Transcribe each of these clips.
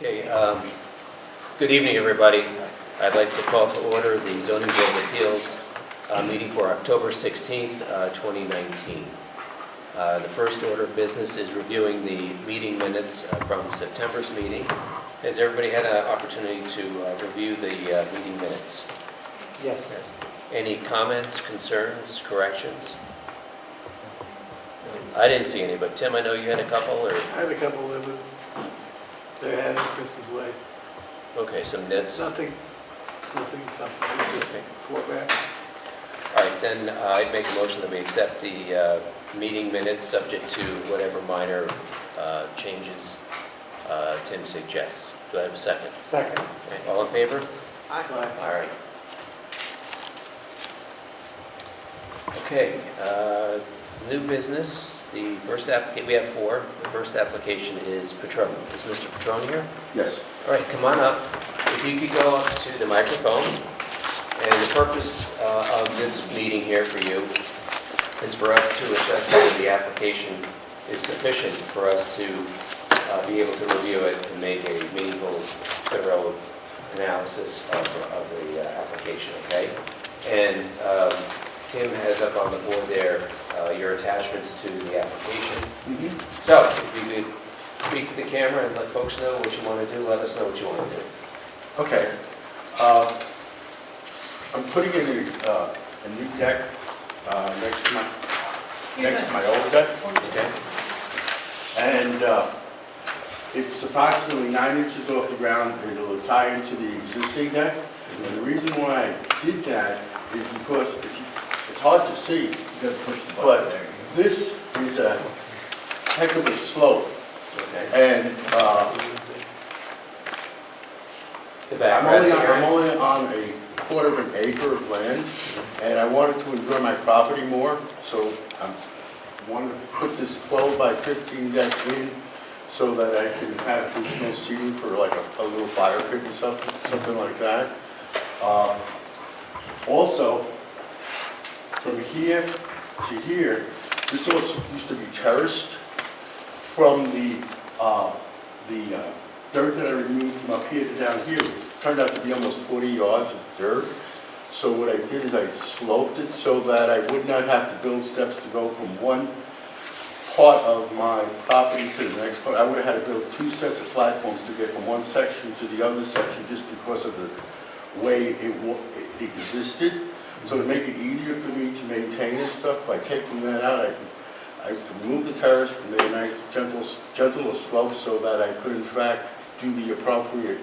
Okay, good evening, everybody. I'd like to call to order the Zoning Board of Appeals meeting for October 16th, 2019. The first order of business is reviewing the meeting minutes from September's meeting. Has everybody had an opportunity to review the meeting minutes? Yes. Any comments, concerns, corrections? I didn't see any, but Tim, I know you had a couple, or? I had a couple that were, they're headed Chris's way. Okay, some nits. Nothing substantive, just format. All right, then I'd make a motion that we accept the meeting minutes subject to whatever minor changes Tim suggests. Do I have a second? Second. Okay, all in favor? Aye. All right. Okay, new business. The first application, we have four. The first application is Petrone. Is Mr. Petrone here? Yes. All right, come on up. If you could go up to the microphone. And the purpose of this meeting here for you is for us to assess whether the application is sufficient for us to be able to review it and make a meaningful, thorough analysis of the application, okay? And Kim has up on the board there your attachments to the application. So, if you could speak to the camera and let folks know what you want to do, let us know what you want to do. Okay. I'm putting in a new deck next to my old deck. Okay? And it's approximately 9 inches off the ground. It'll tie into the existing deck. And the reason why I did that is because it's hard to see, but this is a heck of a slope. Okay. And The back I'm rest only on a quarter of an acre of land, and I wanted to enjoy my property more, so I wanted to put this 12 by 15 deck in so that I can have additional seating for like a little fire pit or something like that. Also, from here to here, this also used to be terraced from the dirt that I removed from up here to down here. It turned out to be almost 40 yards of dirt. So what I did is I sloped it so that I would not have to build steps to go from one part of my property to the next part. I would have had to build 2 sets of platforms to get from one section to the other section just because of the way it existed. So to make it easier for me to maintain and stuff, by taking that out, I removed the terrace and made a nice gentle slope so that I could in fact do the appropriate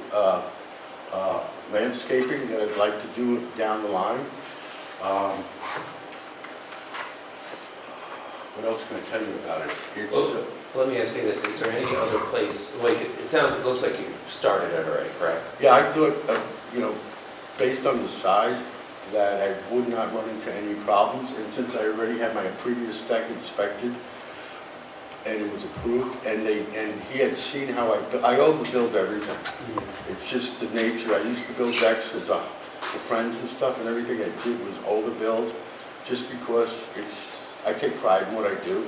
landscaping that I'd like to do down the line. What else can I tell you about it? Well, let me ask you this: is there any other place? Like it looks like you've started it already, correct? Yeah, I thought, based on the size, that I would not run into any problems. And since I already had my previous deck inspected and it was approved, and he had seen how I overbuild everything. It's just the nature. I used to build decks for friends and stuff, and everything I did was overbuild, just because I take pride in what I do.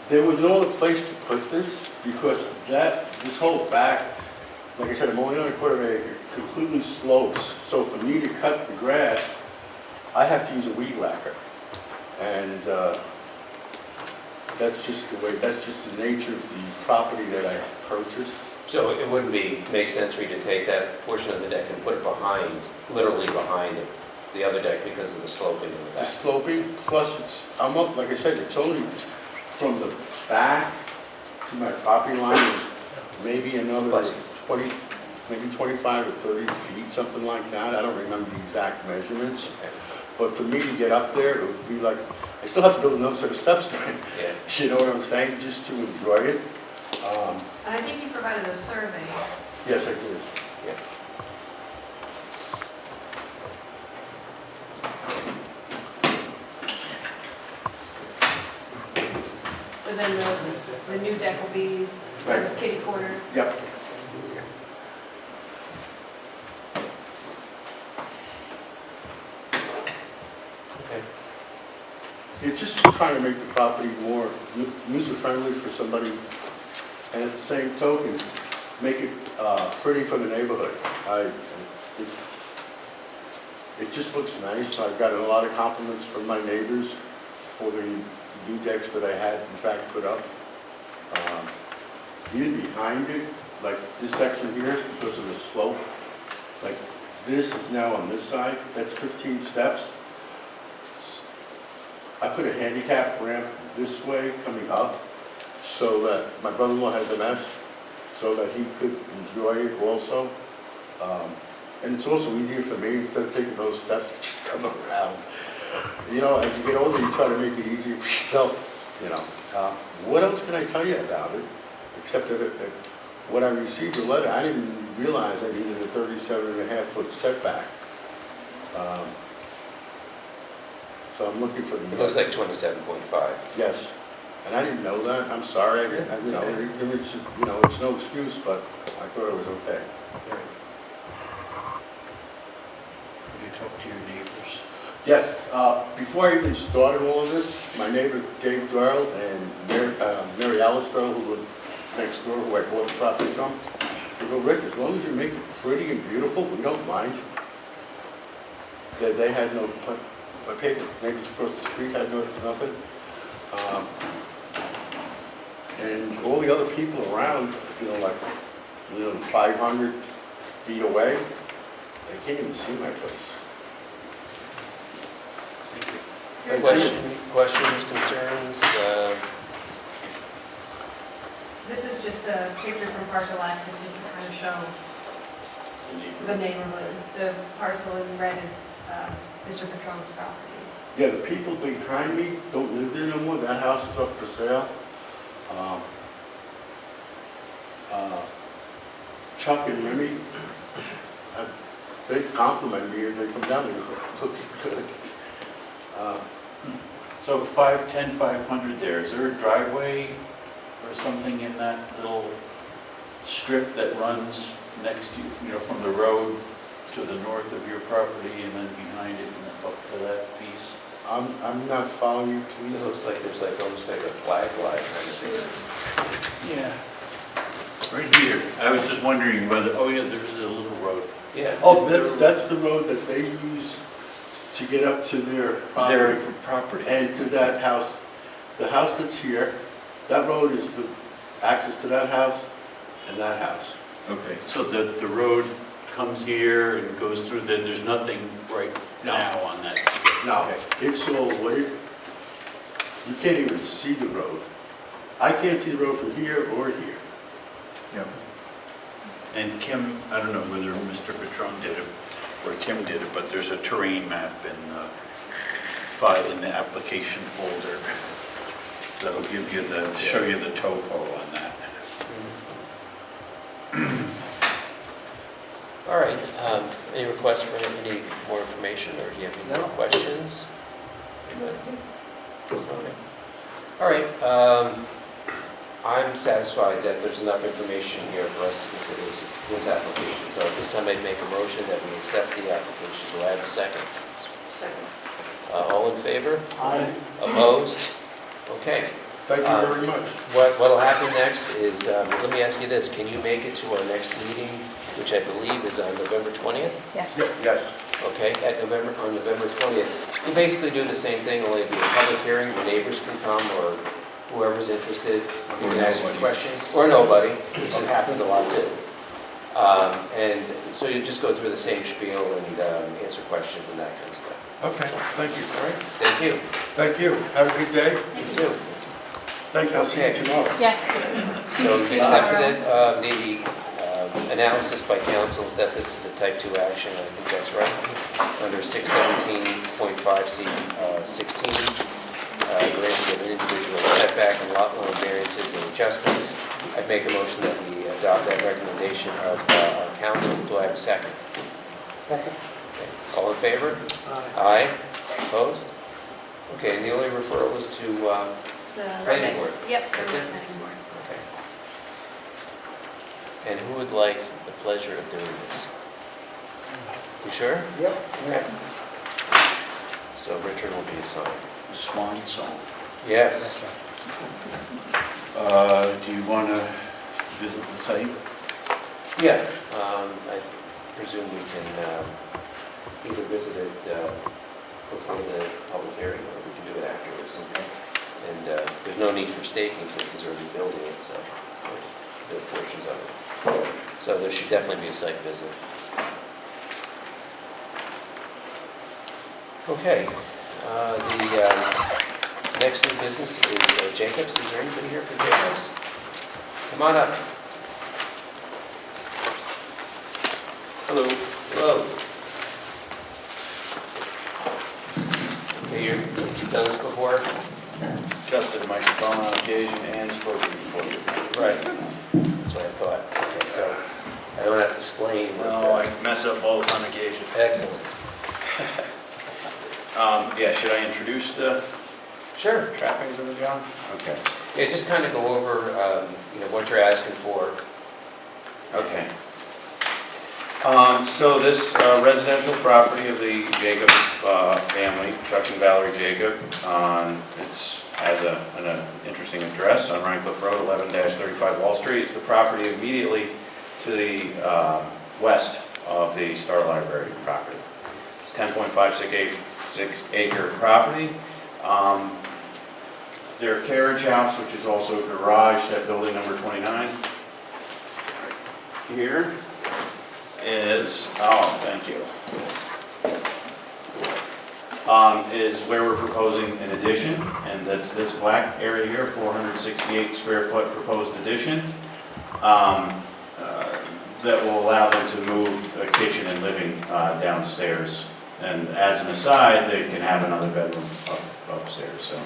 There was no other place to put this because this whole back, like I said, I'm only on a quarter of an acre, completely slopes. So for me to cut the grass, I have to use a weed whacker, and that's just the nature of the property that I purchased. So it wouldn't make sense for you to take that portion of the deck and put it literally behind the other deck because of the sloping in the back. The sloping, plus like I said, it's only from the back to my property line is maybe another 25 or 30 feet, something like that. I don't remember the exact measurements. Okay. But for me to get up there, it would be like, I still have to build another set of steps then. Yeah. You know what I'm saying? Just to enjoy it. And I think you provided a survey. Yes, I did. Yeah. So then the new deck will be Right. kitty corner. Yep. Okay. It's just trying to make the property more user-friendly for somebody and at the same token, make it pretty for the neighborhood. It just looks nice. I've gotten a lot of compliments from my neighbors for the new decks that I had in fact put up. Even behind it, like this section here, because of the slope, like this is now on this side, that's 15 steps. I put a handicap ramp this way coming up so that my brother-in-law has MS, so that he could enjoy it also. And it's also easier for me, instead of taking those steps, to just come around. You know, as you get older, you try to make it easier for yourself, you know. What else can I tell you about it? Except that when I received the letter, I didn't realize I needed a 37.5-foot setback. So I'm looking for the... It looks like 27.5. Yes, and I didn't know that. I'm sorry. It's no excuse, but I thought it was okay. Have you talked to your neighbors? Yes, before I even started all of this, my neighbor Dave Doyle and Mary Alice Doyle, who lived next door, who I bought the property from, they go, Rick, as long as you make it pretty and beautiful, we don't mind. They had no, my neighbors across the street had nothing. And all the other people around, 500 feet away, they can't even see my place. Questions, concerns? This is just a picture from parcel access, just to kind of show the neighborhood. The parcel in red is Mr. Patron's property. Yeah, the people behind me don't live there no more. That house is up for sale. Chuck and Remy, they compliment me as they come down there. It looks good. So 510, 500 there, is there a driveway or something in that little strip that runs next to you, from the road to the north of your property and then behind it and up to that piece? I'm not following you, please. It looks like there's almost like a flag line kind of thing. Yeah. Right here. I was just wondering whether, oh yeah, there's a little road. Yeah. Oh, that's the road that they use to get up to their property. Their property. And to that house. The house that's here, that road is for access to that house and that house. Okay, so the road comes here and goes through there, there's nothing right now on that? No, it's all wooded. You can't even see the road. I can't see the road from here or here. Yep. And Kim, I don't know whether Mr. Patron did it or Kim did it, but there's a terrain map in the file in the application folder that'll give you show you the topo on that. All right, any requests for any more information, or do you have any more questions? All right, I'm satisfied that there's enough information here for us to consider this application. So at this time, I'd make a motion that we accept the application. Do I have a second? Second. All in favor? Aye. Opposed? Okay. Thank you very much. What'll happen next is, let me ask you this, can you make it to our next meeting, which I believe is on November 20th? Yes. Yes. Okay, on November 20th. You basically do the same thing, only it'll be a public hearing, the neighbors can come, or whoever's interested, you can ask your questions, or nobody, which happens a lot too. And so you just go through the same spiel and answer questions and that kind of stuff. Okay, thank you. All right, thank you. Thank you. Have a good day. You too. Thank you. I'll see you tomorrow. Yes. So you accepted it, the analysis by council is that this is a type 2 action, I think that's right, under 617.5C 16, granting of an individual setback and lot line variances and adjustments. I'd make a motion that we adopt that recommendation of our council. Do I have a second? Second. Okay. All in favor? Aye. Aye. Opposed? Okay, and the only referral is to The planning board. Yep, the That's it? planning board. Okay. And who would like the pleasure of doing this? You sure? Yep. Okay. So Richard will be assigned. Swan song. Yes. Do you want to visit the site? Yeah, I presume we can either visit it before the public hearing, or we can do it afterwards. Okay. And there's no need for staking since he's already building it, so the portions of it. So there should definitely be a site visit. Okay, the next new business is Jacobs. Is there anybody here for Jacobs? Come on up. Hello. Hello. Okay, you've done this before? Adjusted microphone on occasion and spoken before you. Right. That's what I thought. Okay, so I don't have to explain. No, I mess up all the time occasion. Excellent. Yeah, should I introduce the Sure. trappings of the job? Okay. Yeah, just kind of go over, what you're asking for. Okay. So this residential property of the Jacob family, Chuck and Valerie Jacob, has an interesting address on Rhinecliff Road, 11-35 Wall Street. It's the property immediately to the west of the Star Library property. It's 10.56 acre property. Their carriage house, which is also a garage, that building number 29 here is, thank you, is where we're proposing an addition, and that's this black area here, 468 square foot proposed addition, that will allow them to move a kitchen and living downstairs. And as an aside, they can have another bedroom upstairs. So,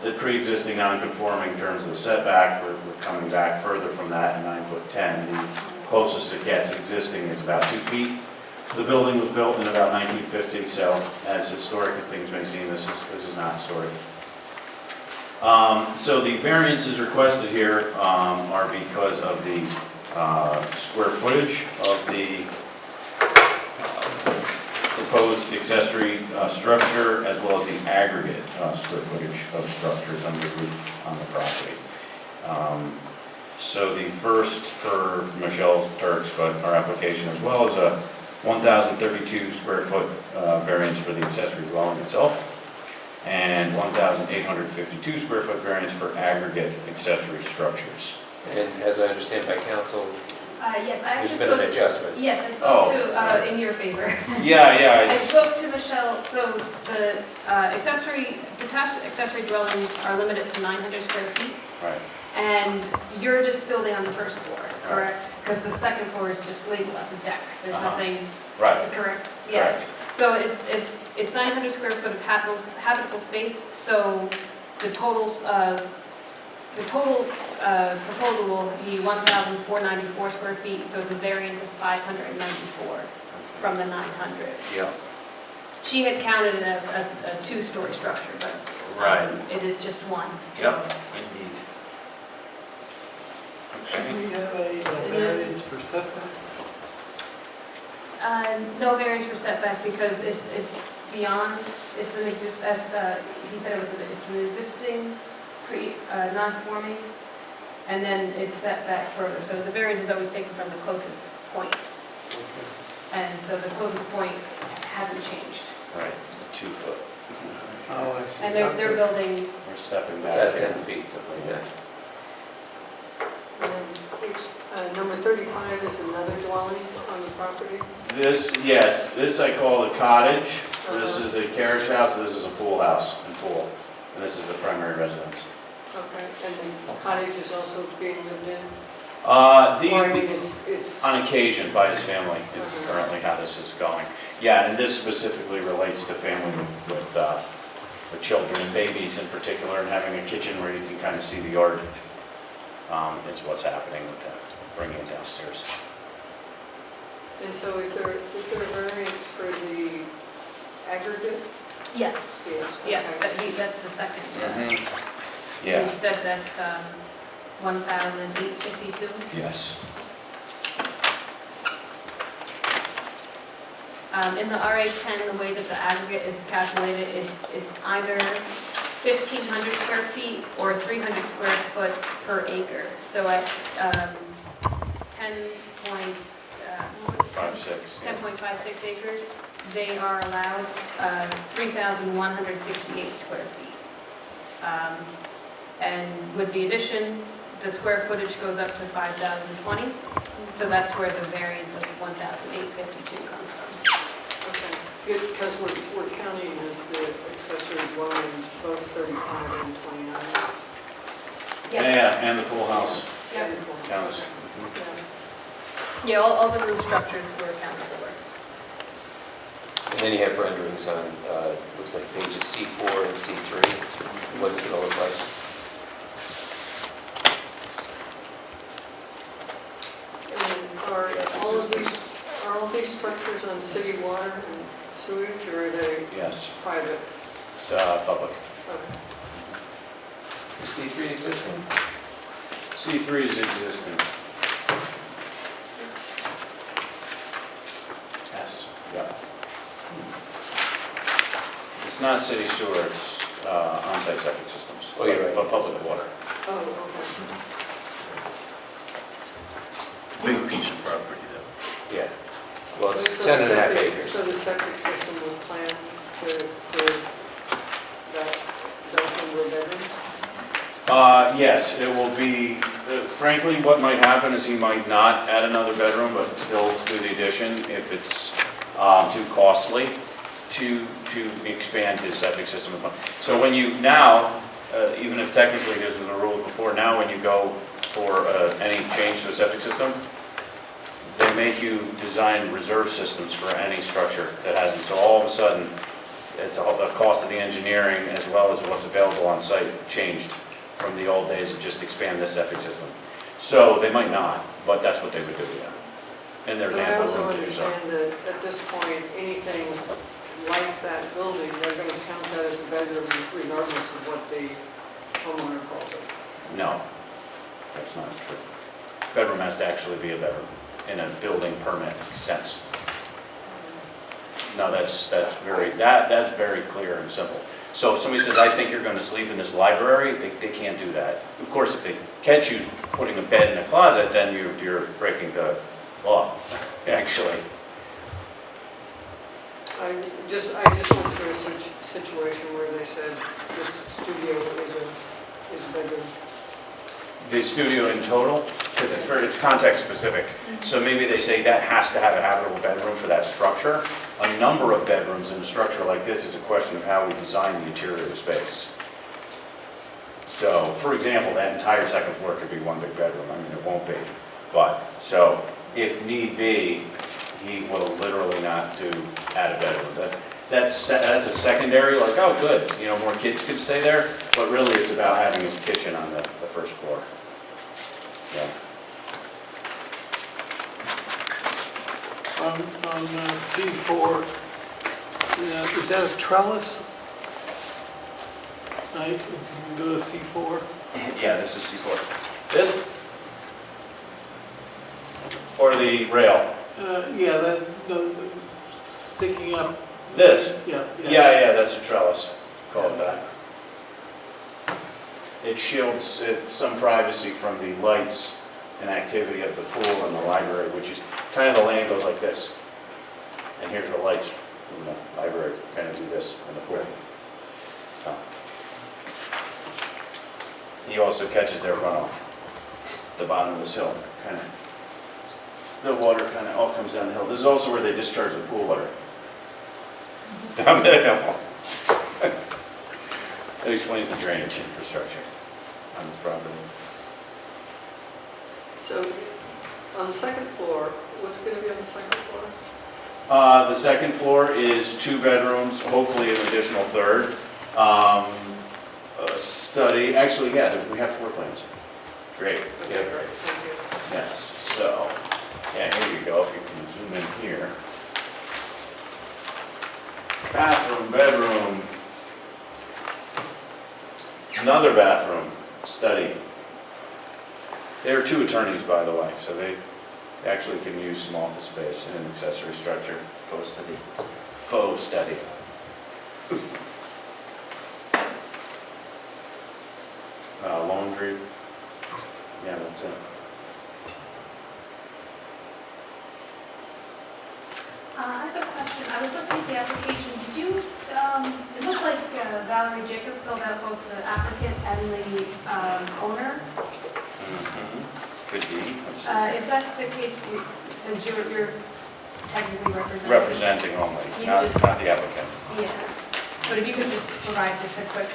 the pre-existing non-conforming in terms of the setback, we're coming back further from that, 9'10". The closest it gets existing is about 2 feet. The building was built in about 1950, so as historic as things may seem, this is not historic. So the variances requested here are because of the square footage of the proposed accessory structure, as well as the aggregate square footage of structures under the roof on the property. So the first, per Michelle's Turks, but our application as well, is a 1,032 square foot variance for the accessory dwelling itself, and 1,852 square foot variance for aggregate accessory structures. And as I understand by council, Yes, I there's actually been an spoke, adjustment. yes, I spoke Oh, to, in your favor. Yeah, I spoke to Michelle, so the detached accessory dwellings are limited to 900 square feet, right. and you're just building on the first floor, correct? Because the second floor is just labeled as a deck, there's nothing, Right, correct? Yeah. correct. So it's 900 square foot of habitable space, so the total proposal will be 1,494 square feet, so it's a variance of 594 from the 900. Yeah, She had counted it as a two-story structure, but right. it is just one. so- Yep, indeed. Do Okay. we have a variance for setback? No variance for setback because it's beyond, it's an he said it's an existing non-conforming, and then it's set back further. So the variance is always taken from the closest point, and so the closest point hasn't changed. Right, 2 foot. Oh, I see. And they're Okay. building, We're stepping back. That's 10 feet, something like that. Number 35 is another dwelling on the property? This I call the cottage. This is the carriage house, this is a pool house and pool. And this is the primary residence. Okay, and the cottage is also being lived in? Or, I mean, it's... On occasion, by his family, is Uh-huh. currently how this is going. Yeah, and this specifically relates to family with children and babies in particular, and having a kitchen where you can kind of see the yard is what's happening with that, bringing it downstairs. And so is there a variance for the aggregate? yes, yes, okay. that's the second. Yeah, He said that's 1,852. yes. In the RA10, the way that the aggregate is calculated, it's either 1,500 square feet or 300 square foot per acre. So at 10.56 acres, they are allowed 3,168 square feet. And with the addition, the square footage goes up to 5,020. So that's where the variance of 1,852 comes from. Okay, because we're counting as the accessory dwellings, both 35 and 29. Yeah, and the pool house Yep. counts. Yeah. Yeah, all the roof structures were accounted for. And then you have renderings on, looks like pages C4 and C3, what it's going to look like. And are all these structures on city water and sewage, or are they Yes, private? it's public. Okay. Is C3 existing? C3 is existing. Yes, yeah. It's not city sewer, it's on-site septic systems. Oh, you're right. But public water. Oh, okay. Big piece of property, though. Yeah. Well, it's So 10 the and a half septic- acres. So the septic system was planned for that number of bedrooms? Yes, it will be, frankly, what might happen is he might not add another bedroom, but still do the addition if it's too costly to expand his septic system. So when you now, even if technically this was the rule before, now when you go for any change to a septic system, they make you design reserve systems for any structure that hasn't. So all of a sudden, it's the cost of the engineering as well as what's available on site changed from the old days of just expand this septic system. So they might not, but that's what they would do, yeah. And there's But I ample also room to do so. understand that at this point, anything like that building, they're going to count that as a bedroom regardless of what the homeowner calls it. No, that's not true. Bedroom has to actually be a bedroom in a building permit sense. No, that's very clear and simple. So if somebody says, I think you're going to sleep in this library, they can't do that. Of course, if they catch you putting a bed in a closet, then you're breaking the law, actually. I just went through a situation where they said this studio is a bedroom. The studio in total, because it's context specific. So maybe they say that has to have a habitable bedroom for that structure. A number of bedrooms in a structure like this is a question of how we design the interior of the space. So, for example, that entire second floor could be one big bedroom. I mean, it won't be. But, so, if need be, he will literally not add a bedroom. That's a secondary, like, oh, good, more kids could stay there. But really, it's about having his kitchen on the first floor. Yeah. On C4, is that a trellis? Right, if you can go to C4. Yeah, this is C4. This? Or the rail? Yeah, the sticking up, This? yeah. Yeah, that's a trellis. Call it that. It shields some privacy from the lights and activity of the pool and the library, which is kind of the lane goes like this. And here's the lights from the library, kind of do this in the pool. So. He also catches their runoff, the bottom of this hill, kind of. The water kind of all comes down the hill. This is also where they discharge the pool water. Down the hill. That explains the drainage infrastructure on this property. So on the second floor, what's going to be on the second floor? The second floor is 2 bedrooms, hopefully an additional third. A study, actually, yeah, we have floor plans. Great. Okay, great, thank you. Yes, so, yeah, here you go, if you can zoom in here. Bathroom, bedroom. Another bathroom, study. There are 2 attorneys, by the way, so they actually can use some office space in an accessory structure, opposed to the faux study. laundry. Yeah, that's it. I have a question. I was looking at the application. Did you, it looks like Valerie Jacob filled out both the applicant and the owner. Could be. Let's see. If that's the case, since you're technically representing. Representing only, You not just- not the applicant. Yeah, but if you could just provide just a quick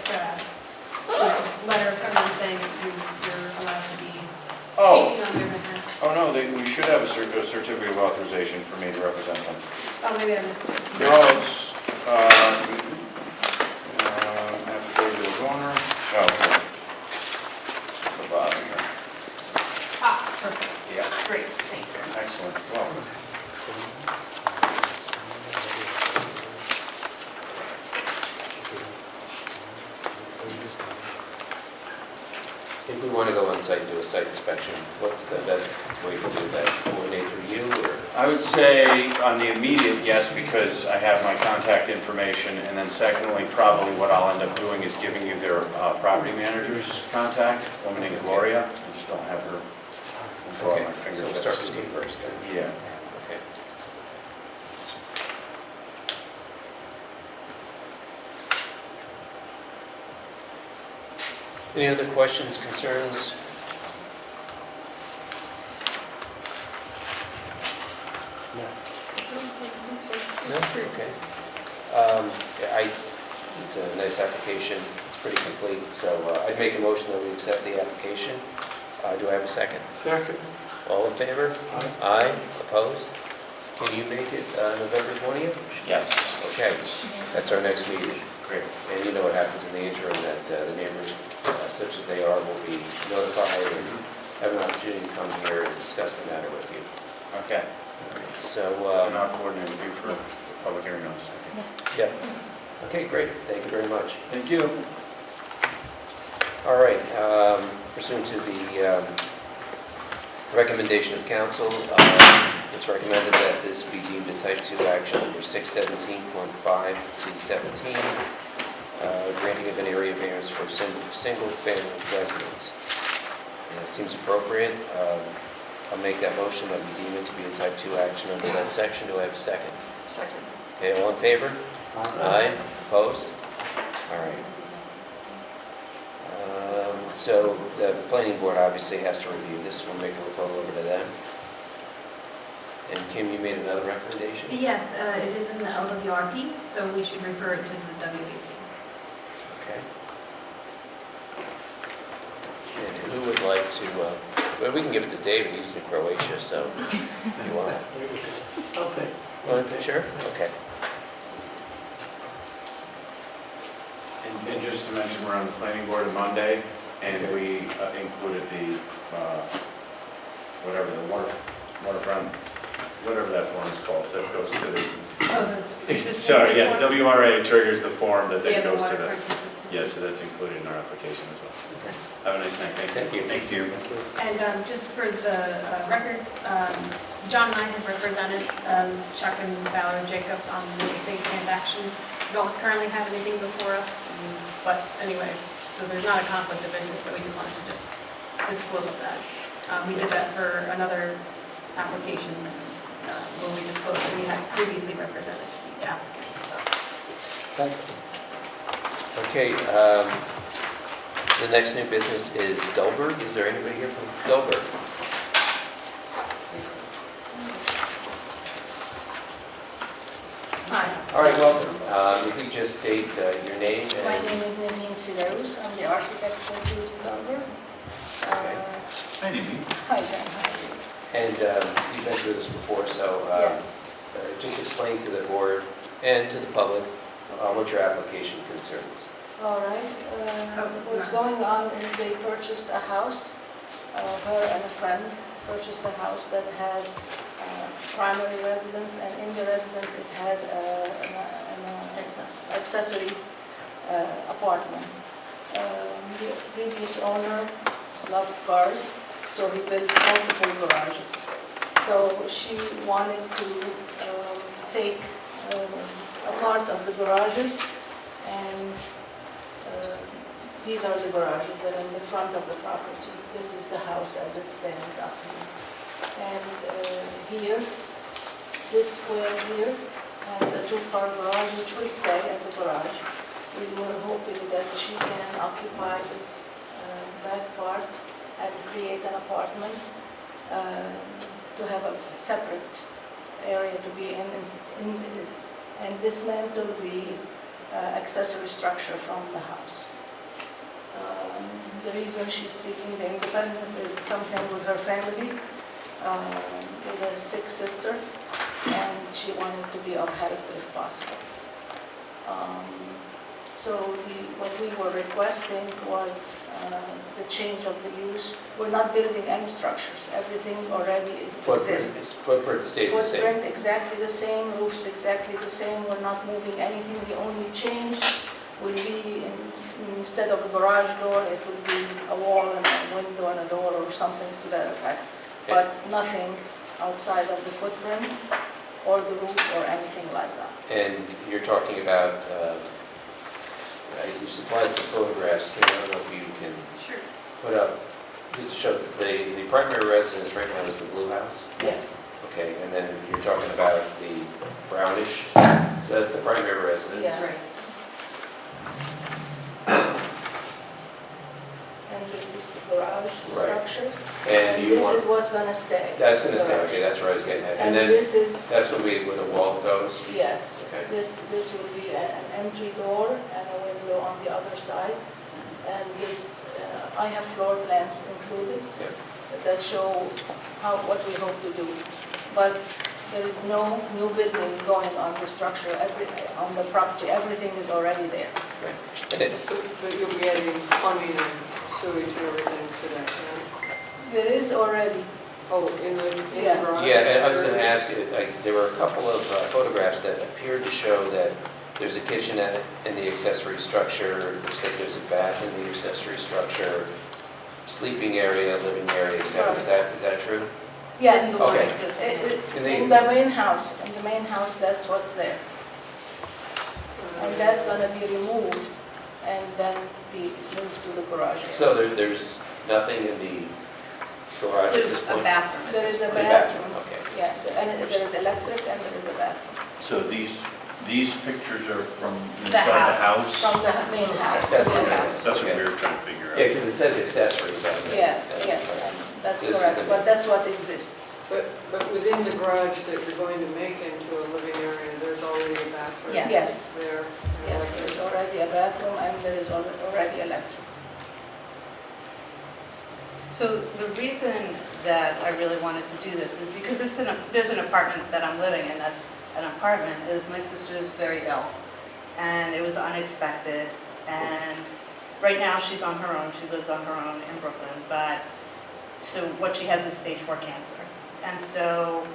letter from them saying that you're allowed to be speaking on their behalf. Oh, no, we should have a certificate of authorization for me to represent them. Oh, maybe I missed it. No, it's, affidavit of owner, oh, the bottom here. Ah, perfect. Yeah, Great, thank you. excellent, welcome. If we want to go on site and do a site inspection, what's the best way to do that? Coordinate through you or? I would say on the immediate, yes, because I have my contact information, and then secondly, probably what I'll end up doing is giving you their property manager's contact, a woman named Gloria. I just don't have her info on my Okay, so fingertips. we'll start with you first then. Yeah. Okay. Any other questions, concerns? No? Okay. Yeah, it's a nice application, it's pretty complete, so I'd make a motion that we accept the application. Do I have a second? Second. All in favor? Aye. Aye, opposed? Can you make it November 20th? Yes. Okay, that's our next meeting. Great. And you know what happens in the interim, that the neighbors, such as they are, will be notified and have an opportunity to come here and discuss the matter with you. Okay. So, And I'll coordinate with you for public hearing notice. Okay. yeah. Okay, great, thank you very much. Thank you. All right, pursuant to the recommendation of council, it's recommended that this be deemed a type 2 action under 617.5 C17, granting of an area variance for single-family residence. And it seems appropriate. I'll make that motion that we deem it to be a type 2 action under that section. Do I have a second? Second. Okay, all in favor? Aye. Opposed? All right. So the planning board obviously has to review this. We'll make a referral over to them. And Kim, you made another recommendation? Yes, it is in the LWRP, so we should refer it to the WAC. Okay. And who would like to, well, we can give it to David, he's in Croatia, so if you want. Okay. Sure? Okay. And just to mention, we're on the planning board on Monday, and we included the, whatever, the waterfront, whatever that form is called, that goes to the, sorry, yeah, the WRA triggers the form that then goes to the, yeah, so that's included in our application as well. Have a nice night, thank you. Thank you. And just for the record, John and I have represented Chuck and Valerie Jacob on real estate transactions. Don't currently have anything before us, but anyway, so there's not a conflict of interest, but we just wanted to just disclose that. We did that for another application when we disclosed that we had previously represented the applicant. So. Okay, the next new business is Delberg. Is there anybody here from Delberg? Hi, All right, welcome. If you just state your name my and... name is Naveen Sideus. I'm the architect for Beauty Delver. Hi, Nimi. Hi, John. How are you? And you've been through this before, so Yes. just explain to the board and to the public what your application concerns. All right. What's going on is they purchased a house. Her and a friend purchased a house that had primary residence, and in the residence it had an accessory apartment. The previous owner loved cars, so he built multiple garages. So she wanted to take a part of the garages and These are the garages that are in the front of the property. This is the house as it stands up here. And here, this square here has a two-car garage, which will stay as a garage. We were hoping that she can occupy this back part and create an apartment to have a separate area to be in and dismantle the accessory structure from the house. The reason she's seeking the independence is something with her family, with a sick sister, and she wanted to be of help if possible. So what we were requesting was the change of the use. We're not building any structures. Everything already exists. Footprint stays the same. Footprint exactly the same, roofs exactly the same. We're not moving anything. The only change will be instead of a garage door, it will be a wall and a window and a door or something to that effect. But nothing outside of the footprint or the roof or anything like that. And you're talking about, you supplied some photographs, I don't know if you can Sure. put up, just to show that the primary residence right now is the blue house. Yes, Okay, and then you're talking about the brownish, so that's the primary residence. yes. Right. And this is the garage Right. structure. And you this want, is what's gonna stay. that's gonna the stay, garage. okay, that's where I was getting at. And And then, this is, that's where the wall goes? yes, Okay. this will be an entry door and a window on the other side. And this, I have floor plans included Yep. that show what we hope to do. But there is no new building going on the structure, on the property, everything is already there. Okay. And it, But you'll be adding plumbing and sewage and everything to that, yeah? There is already, Oh, in the Yes. garage? yeah, and I was gonna ask you, there were a couple of photographs that appeared to show that there's a kitchenette in the accessory structure, looks like there's a bath in the accessory structure, sleeping area, living area, etc. Is that true? yes. The one Okay. existing. In the main house, that's what's there. And that's gonna be removed and then be moved to the garage area. So there's nothing in the garage at There's this a point? bathroom. There is a The bathroom, Okay. yeah, and there is electric and there is a bathroom. So these pictures are from The inside the house. house? From the main house. Accessory. Yes. That's what Okay. we were trying to figure out. Yeah, because it says accessories on there. Yes, yes, that's This is correct, the- but that's what exists. But within the garage that you're going to make into a living area, there's already a bathroom? Yes. Yes. There? Yes, there's already a bathroom and there is already electric. So the reason that I really wanted to do this is because there's an apartment that I'm living in, that's an apartment, is my sister is very ill, and it was unexpected, and right now she's on her own, she lives on her own in Brooklyn, but, so what she has is stage 4 cancer, and so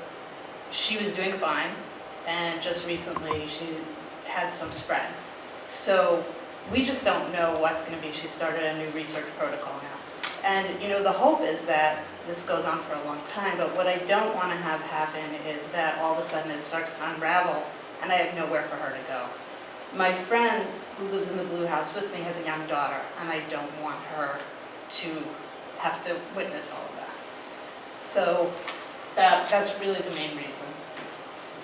she was doing fine, and just recently she had some spread. So we just don't know what's going to be. She started a new research protocol now. And, you know, the hope is that this goes on for a long time, but what I don't want to have happen is that all of a sudden it starts to unravel and I have nowhere for her to go. My friend who lives in the blue house with me has a young daughter, and I don't want her to have to witness all of that. So that's really the main reason.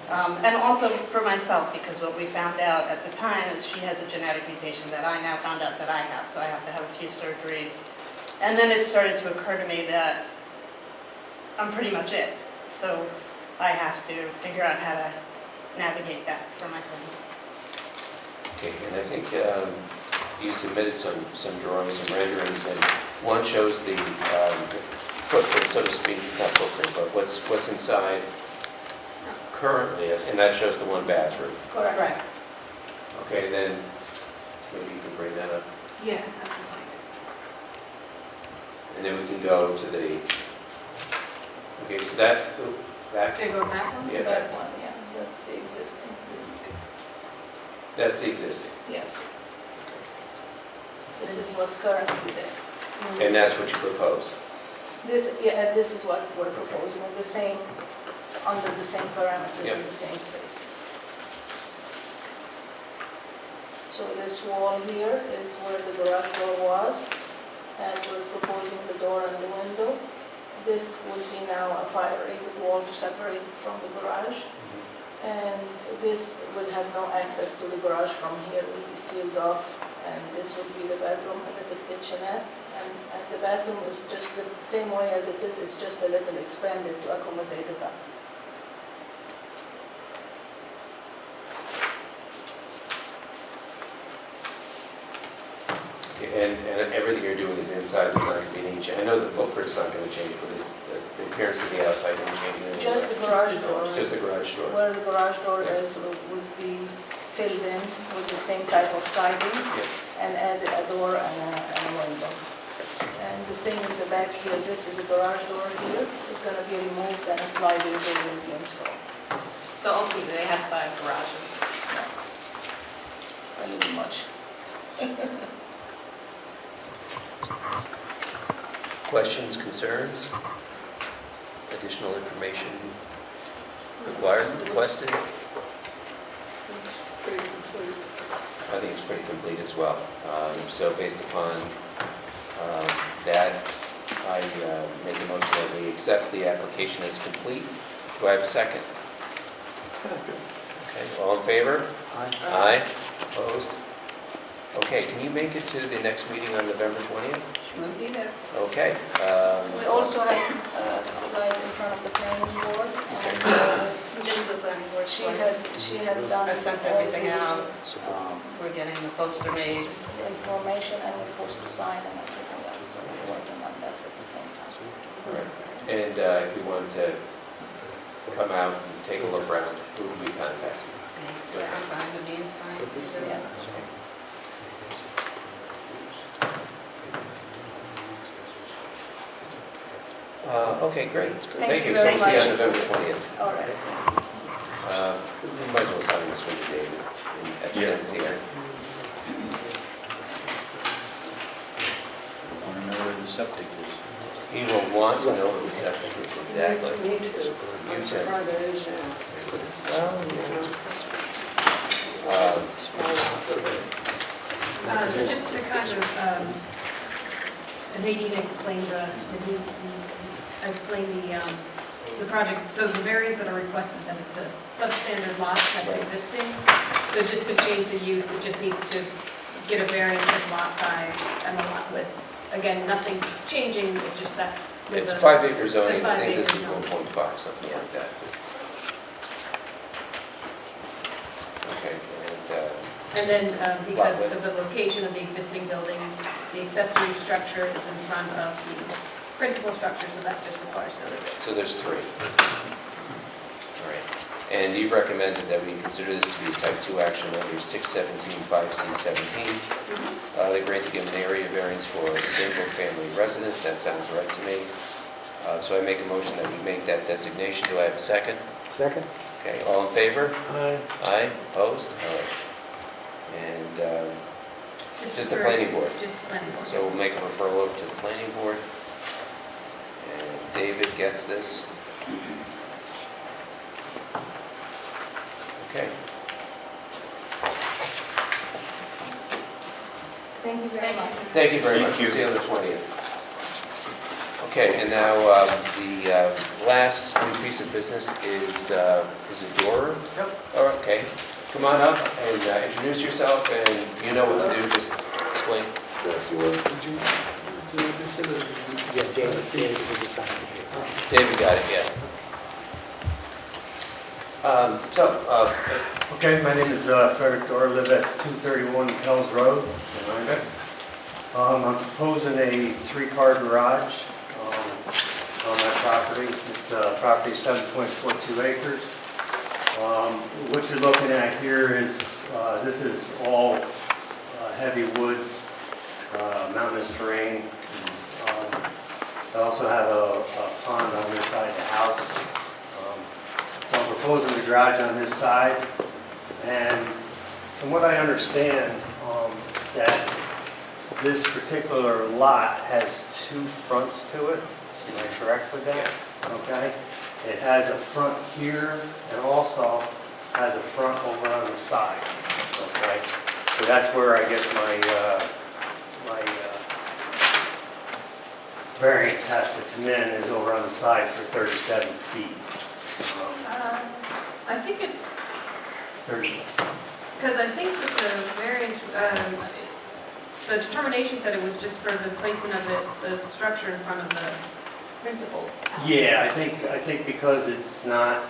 And also for myself, because what we found out at the time is she has a genetic mutation that I now found out that I have, so I have to have a few surgeries. And then it started to occur to me that I'm pretty much it. So I have to figure out how to navigate that for my family. Okay, and I think you submitted some drawings, some renderings, and one shows the footprint, so to speak, not footprint, but what's inside currently, and that shows the one bathroom. Correct. Okay, then maybe you can bring that up, Yeah, I can find and then we can go to the, okay, so that's the back, it. Can I go back one? Yeah. That one, yeah, that's the existing. that's the existing, Yes. This is what's currently there. and that's what you propose. This is what we're proposing, the same, under the same parameters Yep. in the same space. So this wall here is where the garage door was, and we're proposing the door and the window. This would be now a fire-rated wall to separate it from the garage. And this will have no access to the garage from here, it will be sealed off, and this will be the bedroom and the kitchenette. And the bathroom is just the same way as it is, it's just a little expanded to accommodate it up. And everything you're doing is inside, there's not going to be any change. I know the footprint's not going to change, but the appearance of the outside won't change anyway. Just the garage door. Just the garage door. Where the garage door Yeah. is would be filled in with the same type of siding Yeah. and added a door and a window. And the same in the back here, this is a garage door here, it's gonna be removed and a sliding door will be installed. So ultimately, they have 5 garages. A little much. Questions, concerns? Additional information required, requested? Pretty complete. I think it's pretty complete as well. So based upon that, I make a motion that we accept the application as complete. Do I have a second? Okay, all in favor? Aye. Opposed? Okay, can you make it to the next meeting on November 20th? We'll be there. Okay. We also have the guy in front of the planning board, and Just the planning board. she had done. I sent all everything the, out. um, We're getting the poster made. the information, and we post the sign and everything else, so we're working on that at the same time. All right. And if you want to come out and take a look around, who will be contacted? Yeah, I'm fine, the means fine. Yeah. Okay, great. Thank you So very we'll see you on much. November 20th. All right. You might as well sign this one to David in absence here. Want to know where the septic is? He will want to know what the septic is exactly. Me too. You I'm said- surprised it is now. So just to kind of, Nadine explained the project, so the variance that are requested, that it's a substandard lot that's existing. So just to change the use, it just needs to get a variance of lot size and the lot width. Again, nothing changing, it's just that's. with It's the- 5 acre zoning, the I 5 think this acre is zone. 1.5, something like that. Okay, And then because of the location of the existing building, the accessory structure is in front of the principal structure, so that just requires another variance. so there's 3. All right. And you've recommended that we consider this to be a type 2 action under 617-5C17. They grant to give an area variance for a single-family residence. That sounds right to me. So I make a motion that we make that designation. Do I have a second? Second? Okay, all in favor? Aye. Aye, opposed? All right. And just the planning board. Just the planning board. So we'll make a referral over to the planning board. And David gets this. Okay. Thank you very much. Thank you very Thank much. you. We'll see you on the 20th. Okay, and now the last new piece of business is a door? Yep. Okay, come on up and introduce yourself, and you know what to do, just explain. Yeah, David will decide. David got it, yeah. Okay, my name is Frederick Dorr, live at 231 Hills Road in Rhinebeck. I'm proposing a 3-car garage on my property. It's property 7.42 acres. What you're looking at here is, this is all heavy woods, mountainous terrain. I also have a pond on this side of the house. So I'm proposing the garage on this side, and from what I understand, that this particular lot has 2 fronts to it. Am I correct with that? Okay. It has a front here and also has a front over on the side. Okay. So that's where I guess my variance has to come in, is over on the side for 37 feet. I think it's, 30, because I think that the variance, the determination said it was just for the placement of the structure in front of the principal house. yeah, I think because it's not,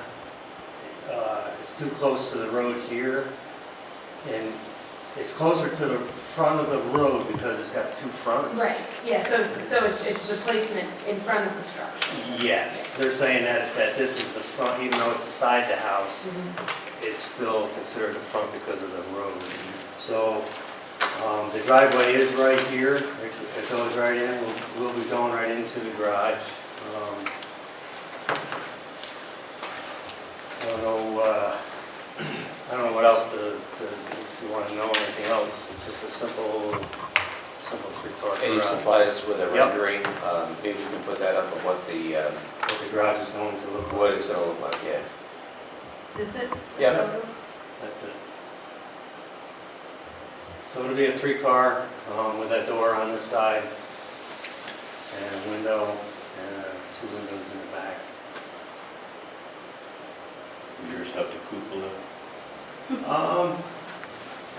it's too close to the road here, and it's closer to the front of the road because it's got two fronts. Right, yeah, so it's the placement in front of the structure. Yes, they're saying that this is the front, even though it's beside the house, it's still considered the front because of the road. So the driveway is right here, it goes right in, we'll be going right into the garage. I don't know what else if you want to know anything else, it's just a simple three-car And you garage. supplied us with a Yep. rendering, maybe we can put that up of what the, What the garage is going to look like. what it's gonna look like, yeah. Is this it? Yeah. That's it. So it'll be a three-car with that door on this side and a window and two windows in the back. Yours have the cupola.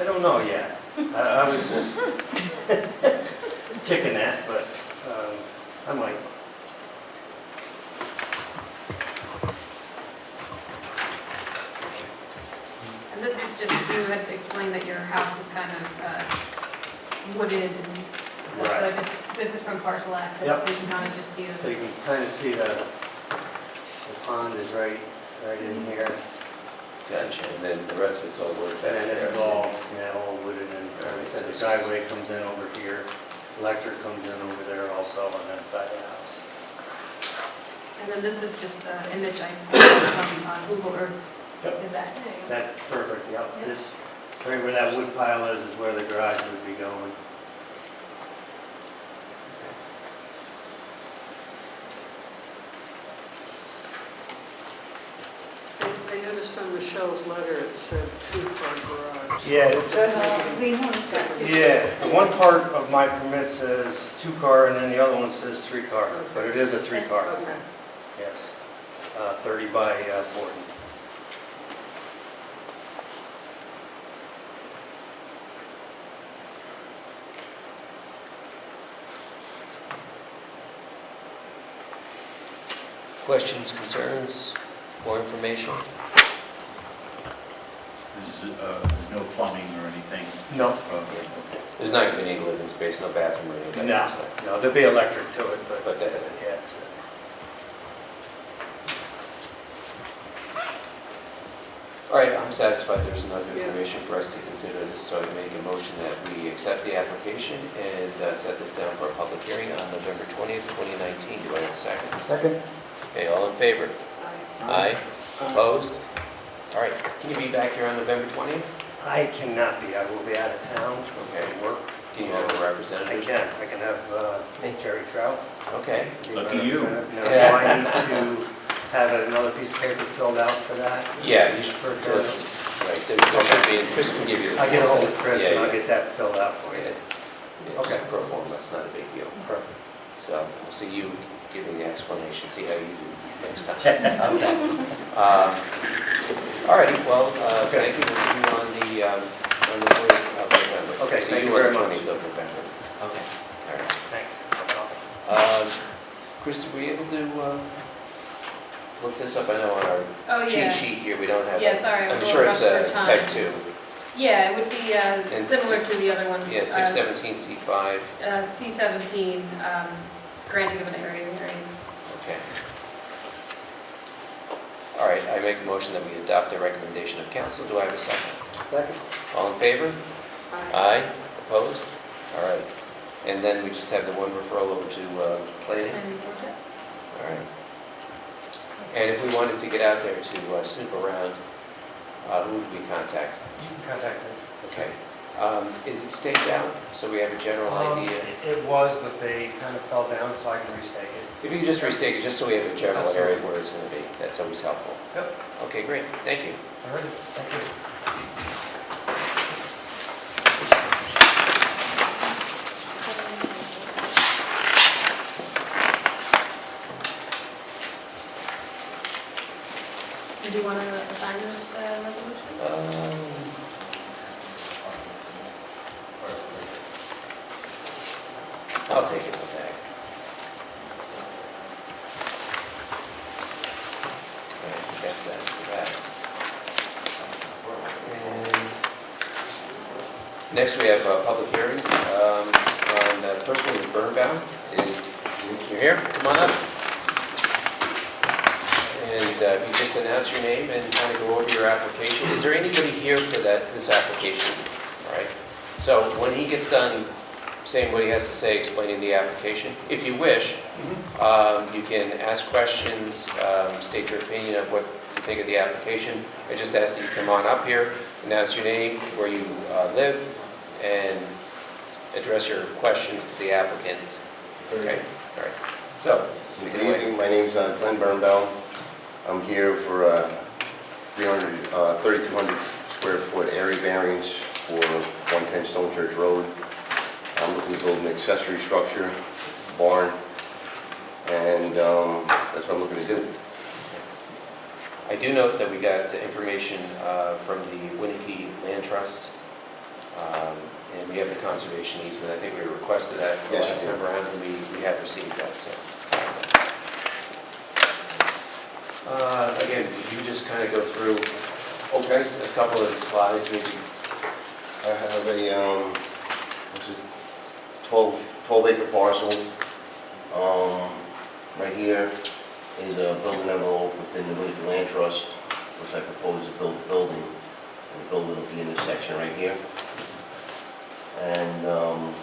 I don't know yet. I was kicking that, but I might. And this is just, you had to explain that your house was kind of wooded and, Right. this is from parcel access, Yep. so you can kind of just see So the, you can kind of see the pond is right in here. Gotcha, and then the rest of it's all wood back And then this is there. all wooded, and like I said, the driveway comes in over here, electric comes in over there also on that side of the house. and then this is just the image I from Google Earth. Yep. Did that. That's perfect, yep. Yep. This, right where that wood pile is where the garage would be going. I noticed on Michelle's letter, it said two-car garage. Yeah, it says, We noticed that too. yeah, the one part of my permit says two-car, and then the other one says three-car, but it is a three-car, Okay. yes. 30 by 40. Questions, concerns, more information? There's no plumbing or anything? No. Okay. There's not gonna be any living space, no bathroom or anything like No, that stuff. no, there'll be electric to it, but But that's it. yeah, it's it. All right, I'm satisfied there's enough Yeah. information for us to consider this, so I make a motion that we accept the application and set this down for a public hearing on November 20th, 2019. Do I have a second? Second? Okay, all in favor? Aye. Opposed? All right, can you be back here on November 20th? I cannot be, I will be out of town Okay. at work. Can you have a representative? I can have Jerry Trout. Okay. be my Lucky you. representative. Now, Yeah. do I need to have another piece of paper filled out for that? Yeah, you should, For right, there should be, and Chris can give you. I'll get ahold of Chris Yeah, and I'll yeah. get that filled out for you. Yeah, Okay. just pro forma, that's not a big deal. Perfect. So we'll see you giving the explanation, see how you do next time. Okay. All righty, well, Okay. thank you, we'll see you on the 20th of November. Okay, See thank you on the very much. 20th of November. Okay. All right. Thanks. Chris, were you able to look this up? I know on our Oh, cheat yeah. sheet here, we don't have. Yeah, sorry, I I'm was sure a it's little rushed for time. type 2. Yeah, it would be And similar to the other ones. Yeah, 617C5. C17, granting of an area variance. Okay. All right, I make a motion that we adopt the recommendation of council. Do I have a second? Second? All in favor? Aye. Aye. Opposed? All right. And then we just have the one referral over to planning? And Georgia? All right. And if we wanted to get out there to snoop around, who would we contact? You can contact me. Okay. Is it staked out, so we have a general idea? It was, but they kind of fell down, so I can restake it. If you could just restake it, just so we have a general Absolutely. area where it's going to be, that's always helpful. Yep. Okay, great, thank you. All right, thank you. I'll take it with that. That's that for that. And next, we have public hearings. On the first one is Birnbaum. You're here, come on up. And if you just announce your name and kind of go over your application. Is there anybody here for this application? All right. So when he gets done saying what he has to say, explaining the application, if you wish, you can ask questions, state your opinion of what you think of the application. I just ask that you come on up here, announce your name, where you live, and address your questions to the applicant. Okay? All right. So, Good evening, my name is Glenn Birnbaum. I'm here for 3,200 square foot area variance for 110 Stone Church Road. I'm looking to build an accessory structure, barn, and that's what I'm looking to do. I do note that we got information from the Winnicke Land Trust, and we have the conservation easement. I think we requested that the Yes, last you did. time around, and we have received that, so. Again, could you just kind of go through Okay, a couple of the slides, maybe? I have a 12 acre parcel. Right here is a building envelope within the Winnicke Land Trust, which I propose to build a building. And the building will be in this section right here. And it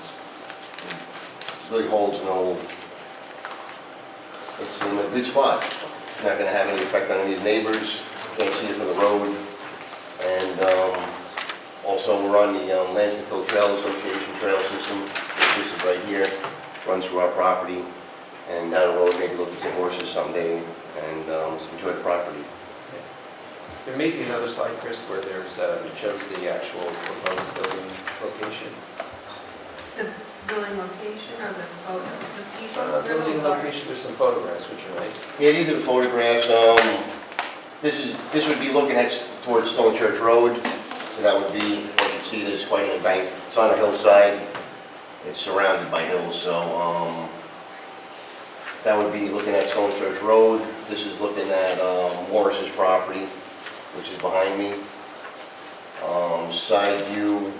really holds no, it's in a good spot. It's not going to have any effect on any of the neighbors. Can't see it from the road. And also, we're on the Landfill Trail Association trail system. This is right here, runs through our property. And down the road, maybe look to get horses someday and enjoy the property. There may be another slide, Chris, where there's, it shows the actual proposed building location. The building location or the photo, the ski Building location, there's some photographs, which are nice. Yeah, these are the photographs. This would be looking at towards Stone Church Road. So that would be, you can see there's quite an embankment. It's on a hillside. It's surrounded by hills, so that would be looking at Stone Church Road. This is looking at Morris's property, which is behind me. Side view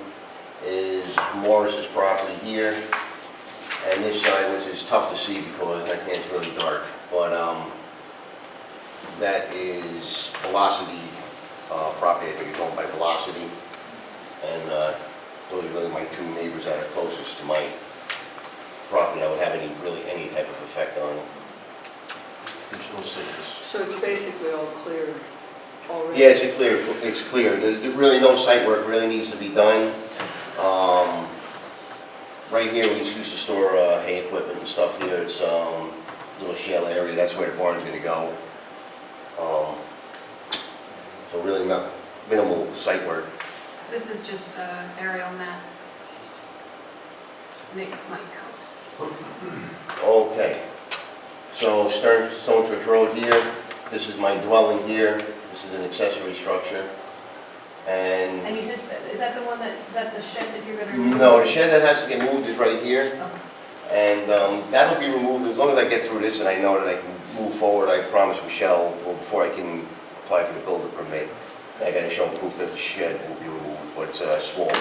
is Morris's property here. And this side, which is tough to see because I can't, it's really dark, but that is Velocity property. I think it's owned by Velocity. And those are really my two neighbors that are closest to my property that would have any type of effect on it. There's no signals. So it's basically all cleared already? Yeah, it's clear. There's really no site work really needs to be done. Right here, we used to store hay equipment and stuff here. It's a little shell area. That's where the barn's gonna go. So really not minimal site work. This is just an aerial map. Nick might count. Okay. So Stone Church Road here. This is my dwelling here. This is an accessory structure. And And you said, is that the one that, is that the shed that you're gonna remove? no, the shed that has to get moved is right here. Okay. And that'll be removed as long as I get through this and I know that I can move forward. I promise Michelle, well, before I can apply for the building permit, I gotta show proof that the shed will be removed, but it's small.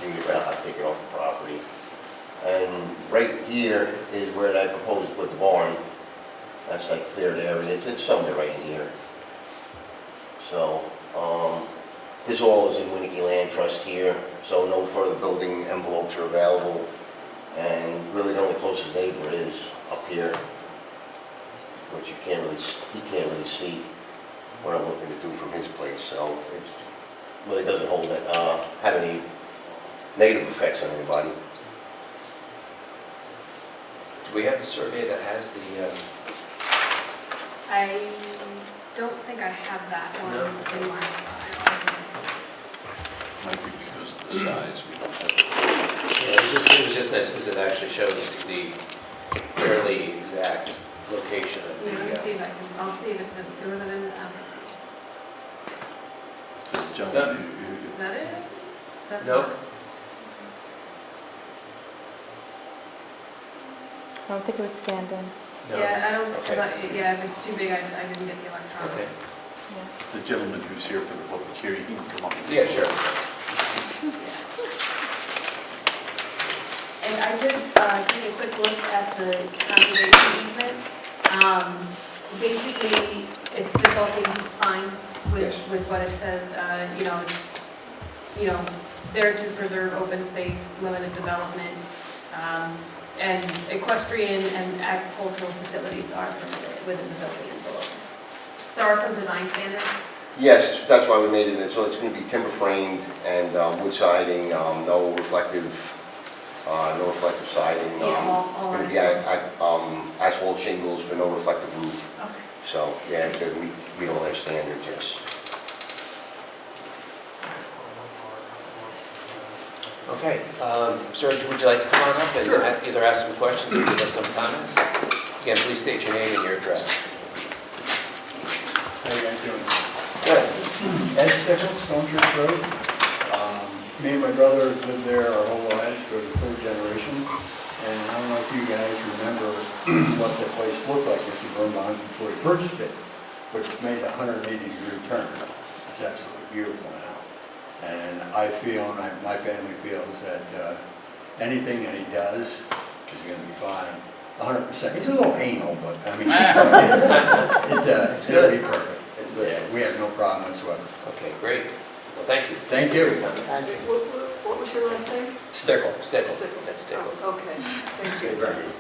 You can have to take it off the property. And right here is where I propose to put the barn. That's like cleared area. It's somewhere right in here. So, this all is in Winnicke Land Trust here, so no further building envelopes are available. And really the only closest neighbor is up here, which he can't really see what I'm looking to do from his place, so it really doesn't have any negative effects on anybody. Do we have the survey that has the, I don't think I have that one No. in my file. Might be because of the size. We don't have it. it was just nice because it actually shows the fairly exact location of Yeah, let me the, see if I can, I'll see if it's in, it was in, So, John, No. is that it? That's Nope. not- I don't think it was stand-in. No? Yeah, I don't, Okay. yeah, if it's too big, I didn't get the electronic. Okay. The gentleman who's here for the public hearing, he can come up. Yeah, sure. And I did take a quick look at the conservation easement. Basically, this all seems fine Yes. with what it says. It's, there to preserve open space, limited development, and equestrian and agricultural facilities are permitted within the building envelope. There are some design standards. Yes, that's why we made it, so it's going to be timber framed and wood siding, no reflective siding. Yeah, all It's going to be asphalt shingles for no reflective roof. Okay. So, yeah, we don't have standards, yes. Okay, sir, would you like to come on up and either ask some questions or give us some comments? Again, please state your name and your address. How you guys doing? Good. Ed Stickle, Stone Church Road. Me and my brother lived there our whole lives, we're the third generation. And I don't know if you guys remember what the place looked like, Mr. Birnbaum's, before he purchased it, but it's made a 180-degree turn. It's absolutely beautiful now. And I feel, and my family feels that anything that he does is going to be fine. 100%. He's a little anal, but I mean, it's going to be perfect. Yeah, we have no problem whatsoever. Okay, great. Well, thank you. Thank you. What was your last name? Stickle. Stickle, that's Stickle. Oh, okay, thank you. Very good.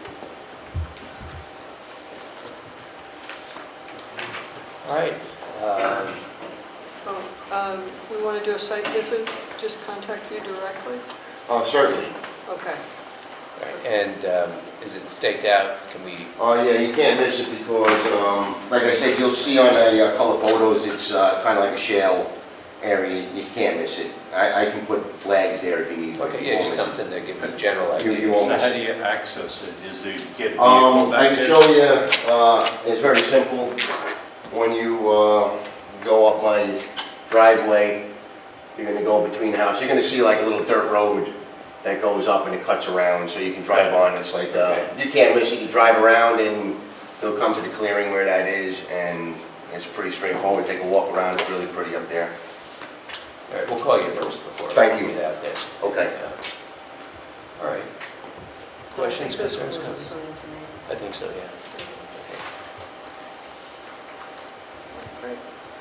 All right. If we want to do a site visit, just contact you directly? Certainly. Okay. All right, and is it staked out? Can we, Yeah, you can't miss it because, like I said, you'll see on the color photos, it's kind of like a shale area. You can't miss it. I can put flags there if you need. okay, yeah, just something to give a general You idea. won't So miss how it. do you access it? Is there, get a vehicle I back can there? show you, it's very simple. When you go up my driveway, you're gonna go between the house, you're gonna see like a little dirt road that goes up and it cuts around, so you can drive on. It's like, you can't miss it, you drive around and you'll come to the clearing where that is, and it's pretty straightforward. Take a walk around, it's really pretty up there. All right, we'll call you first before. Thank you. we get out there. Okay. All right. Questions, I think this concerns, was comments? assigned to me. I think so, yeah. Great.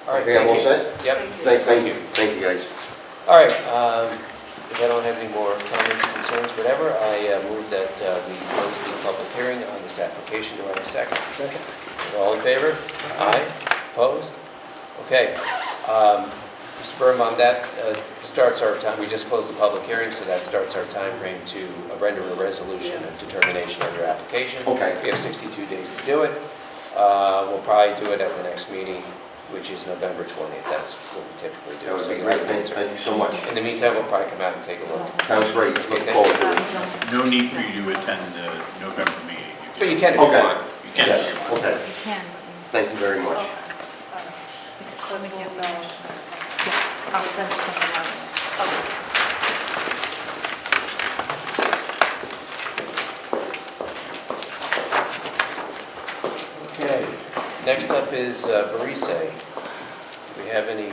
All right, Okay, I'm all thank you. set? Yep, Thank you. Thank you, guys. all right. If I don't have any more comments, concerns, whatever, I move that we close the public hearing on this application. Do I have a second? Second. All in favor? Aye. Opposed? Okay. Mr. Birnbaum, that starts our time, we just closed the public hearing, so that starts our time frame to render a resolution of determination on your application. Okay. We have 62 days to do it. We'll probably do it at the next meeting, which is November 20th. That's what we typically do. That would So be you great. have an answer. Thank you so much. In the meantime, we'll probably come out and take a look. Sounds great. Look Okay, forward to it. No need for you to attend the November meeting. But you can if you Okay. want. You can. Yes, okay. You can. Thank you very much. Let me get Yes, I'll send you something out. Okay. Next up is Barise. Do we have any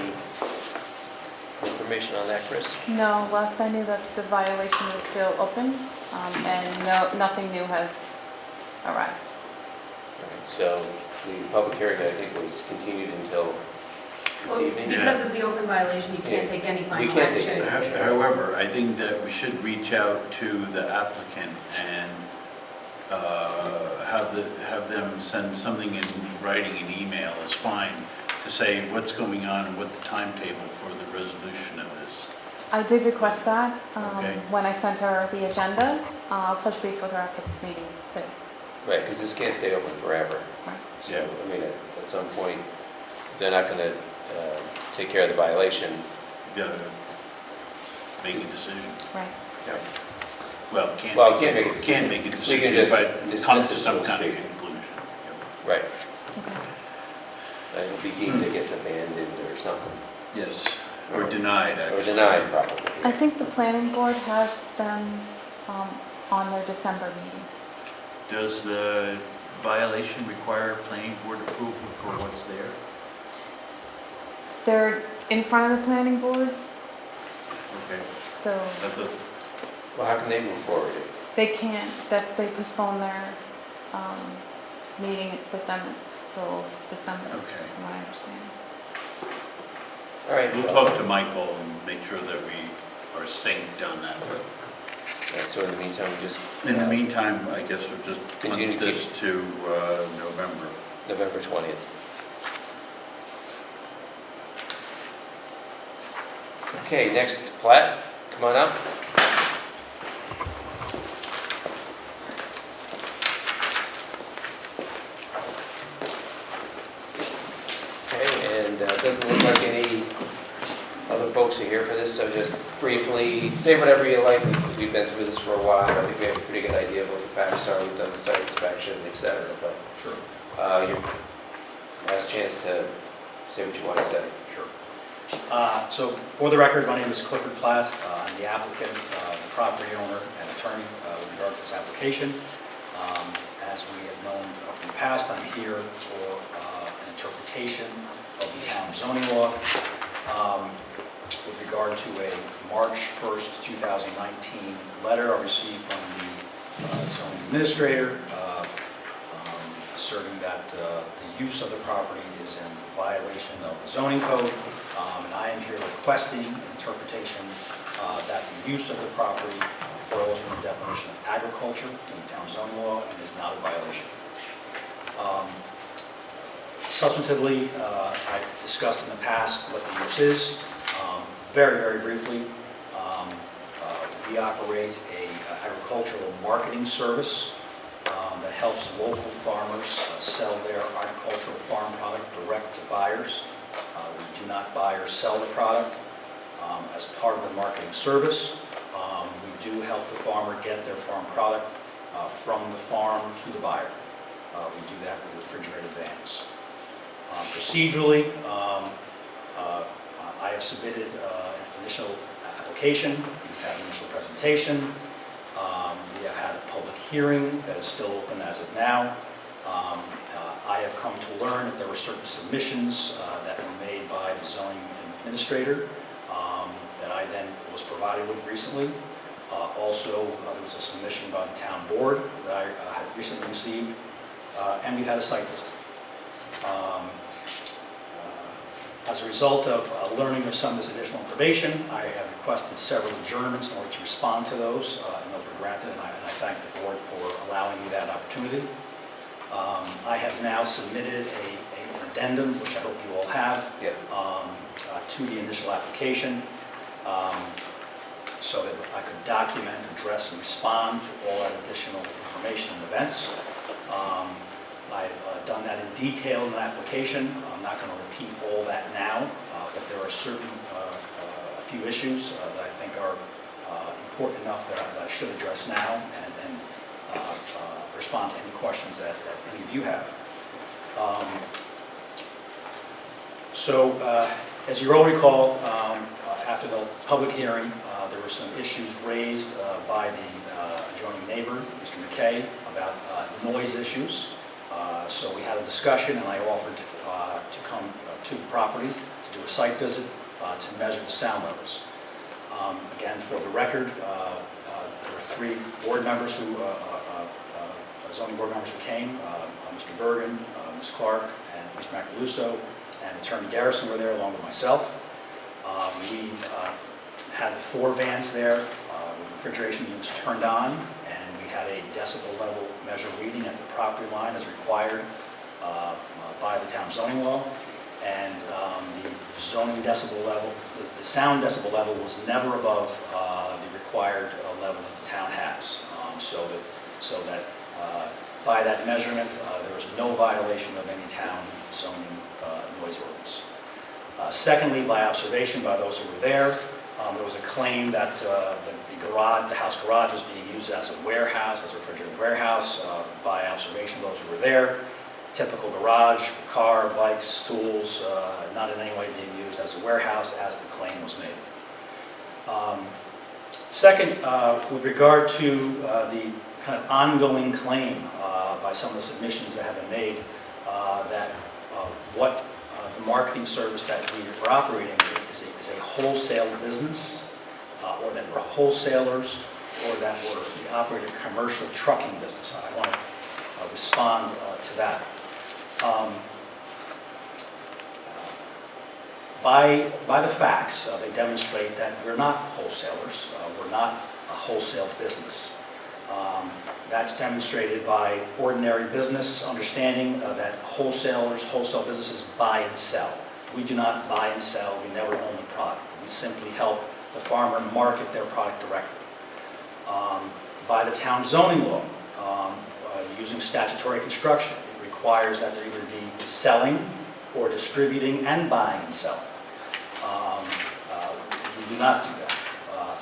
information on that, Chris? No, last I knew that the violation was still open, and nothing new has arisen. All right, so the public hearing, I think, was continued until this evening. Because of the open violation, you can't take any final can't take action. any action. However, I think that we should reach out to the applicant and have them send something in writing, an email is fine, to say what's going on and what the timetable for the resolution of this. I did request that Okay. when I sent her the agenda. I'll touch base with her after this meeting too. Right, because this can't stay open forever. Right. So, Yeah. I mean, at some point, if they're not going to take care of the violation. You gotta make a decision. Right. Well, Well, can't make a decision. can't make a We can decision, just but dismiss come it, to so some to kind of speak. conclusion. Right. Okay. And it'll be deemed, I guess, abandoned or something. Yes, or denied, Or actually. denied, probably. I think the planning board has them on their December meeting. Does the violation require planning board approval for what's there? They're in front of the planning board, Okay. so That's a, Well, how can they move forward? they can't, they postpone their meeting with them till December, okay. from what I understand. All right. We'll well, talk to Michael and make sure that we are synced on that. all right, so in the meantime, we just. In the meantime, I guess we'll just Continue punt to this to November. November 20th. Okay, next, plat, come on up. Okay, and it doesn't look like any other folks are here for this, so just briefly, say whatever you like. We've been through this for a while. I think we have a pretty good idea of what the facts are. We've done the site inspection, et cetera, but Sure. your last chance to say what you want to say. Sure. So for the record, my name is Clifford Platt. I'm the applicant, the property owner and attorney with regard to this application. As we have known from the past, I'm here for an interpretation of the town zoning law with regard to a March 1st, 2019 letter I received from the zoning administrator asserting that the use of the property is in violation of the zoning code. And I am here requesting an interpretation that the use of the property falls within the definition of agriculture in the town zoning law and is not a violation. Substantively, I've discussed in the past what the use is. Very, very briefly, we operate an agricultural marketing service that helps local farmers sell their agricultural farm product direct to buyers. We do not buy or sell the product. As part of the marketing service, we do help the farmer get their farm product from the farm to the buyer. We do that with refrigerated vans. Procedurally, I have submitted an initial application. We've had an initial presentation. We have had a public hearing that is still open as of now. I have come to learn that there were certain submissions that were made by the zoning administrator that I then was provided with recently. Also, there was a submission by the town board that I had recently received, and we had a site visit. As a result of learning of some of this additional information, I have requested several adjournments in order to respond to those, and those were granted, and I thank the board for allowing me that opportunity. I have now submitted an addendum, which I hope you all have, to the initial application, so that I could document, address, and respond to all that additional information and events. I've done that in detail in the application. I'm not going to repeat all that now, but there are certain, a few issues that I think are important enough that I should address now and respond to any questions that any of you have. As you all recall, after the public hearing, there were some issues raised by the adjoining neighbor, Mr. McKay, about noise issues. So we had a discussion, and I offered to come to the property to do a site visit to measure the sound levels. Again, for the record, there were 3 board members who, zoning board members who came, Mr. Bergen, Ms. Clark, and Mr. Macaluso, and Attorney Garrison were there along with myself. We had the 4 vans there with refrigeration units turned on, and we had a decibel level measure reading at the property line as required by the town zoning law. And the zoning decibel level, the sound decibel level was never above the required level that the town has. So that by that measurement, there was no violation of any town zoning noise ordinance. Secondly, by observation by those who were there was a claim that the house garage was being used as a warehouse, as a refrigerated warehouse. By observation of those who were there, typical garage for car, bikes, tools, not in any way being used as a warehouse as the claim was made. Second, with regard to the kind of ongoing claim by some of the submissions that have been made that what the marketing service that we're operating is a wholesale business, or that we're wholesalers, or that we operate a commercial trucking business. I want to respond to that. By the facts, they demonstrate that we're not wholesalers. We're not a wholesale business. That's demonstrated by ordinary business understanding that wholesale businesses buy and sell. We do not buy and sell. We never own the product. We simply help the farmer market their product directly. By the town zoning law, using statutory construction, it requires that there either be selling or distributing and buying and selling. We do not do that.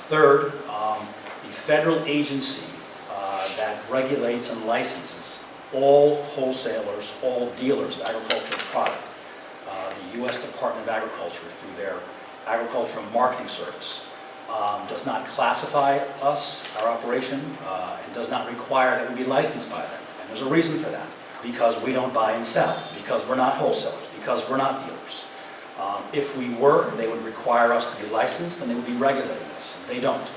Third, the federal agency that regulates and licenses all wholesalers, all dealers of agricultural product, the U.S. Department of Agriculture through their Agricultural Marketing Service, does not classify us, our operation, and does not require that we be licensed by them. And there's a reason for that, because we don't buy and sell, because we're not wholesalers, because we're not dealers. If we were, they would require us to be licensed and they would be regulating us. They don't.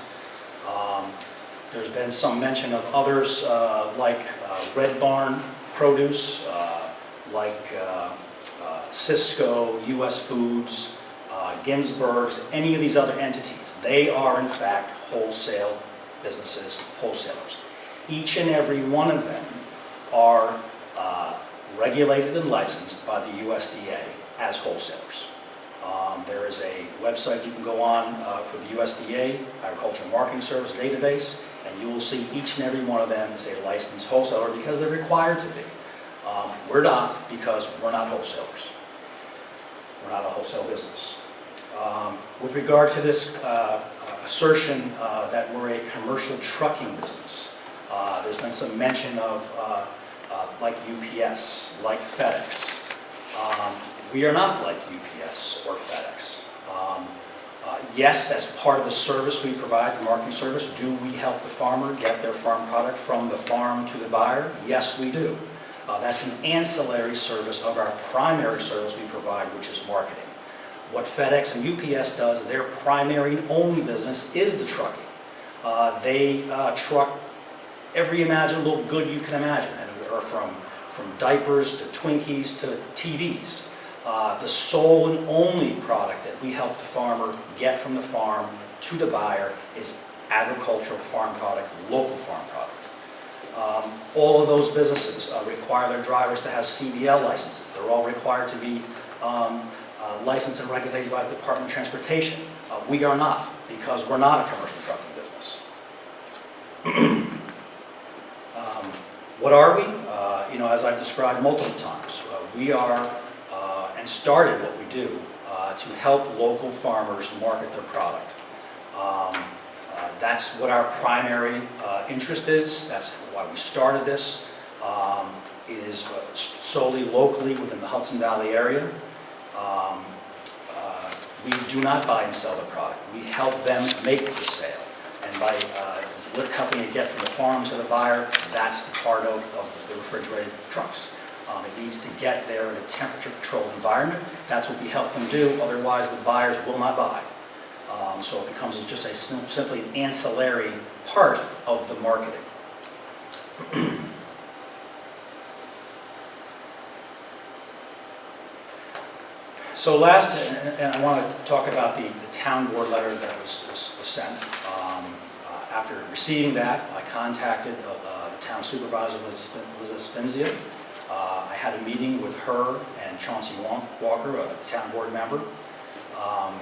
There's been some mention of others like Red Barn Produce, like Cisco, U.S. Foods, Ginsberg's, any of these other entities. They are in fact wholesale businesses, wholesalers. Each and every one of them are regulated and licensed by the USDA as wholesalers. There is a website you can go on for the USDA, Agricultural Marketing Service database, and you will see each and every one of them is a licensed wholesaler because they're required to be. We're not, because we're not wholesalers. We're not a wholesale business. With regard to this assertion that we're a commercial trucking business, there's been some mention of like UPS, like FedEx. We are not like UPS or FedEx. Yes, as part of the service we provide, the marketing service, do we help the farmer get their farm product from the farm to the buyer? Yes, we do. That's an ancillary service of our primary service we provide, which is marketing. What FedEx and UPS does, their primary and only business is the trucking. They truck every imaginable good you can imagine, or from diapers to Twinkies to TVs. The sole and only product that we help the farmer get from the farm to the buyer is agricultural farm product, local farm product. All of those businesses require their drivers to have CDL licenses. They're all required to be licensed and regulated by the Department of Transportation. We are not, because we're not a commercial trucking business. What are we? As I've described multiple times, we are and started what we do to help local farmers market their product. That's what our primary interest is. That's why we started this. It is solely locally within the Hudson Valley area. We do not buy and sell the product. We help them make the sale. And by what company you get from the farm to the buyer, that's the part of the refrigerated trucks. It needs to get there in a temperature-controlled environment. That's what we help them do. Otherwise, the buyers will not buy. So it becomes just simply an ancillary part of the marketing. So last, and I want to talk about the town board letter that was sent. After receiving that, I contacted the town supervisor, Elizabeth Spenzia. I had a meeting with her and Chauncey Walker, a town board member. I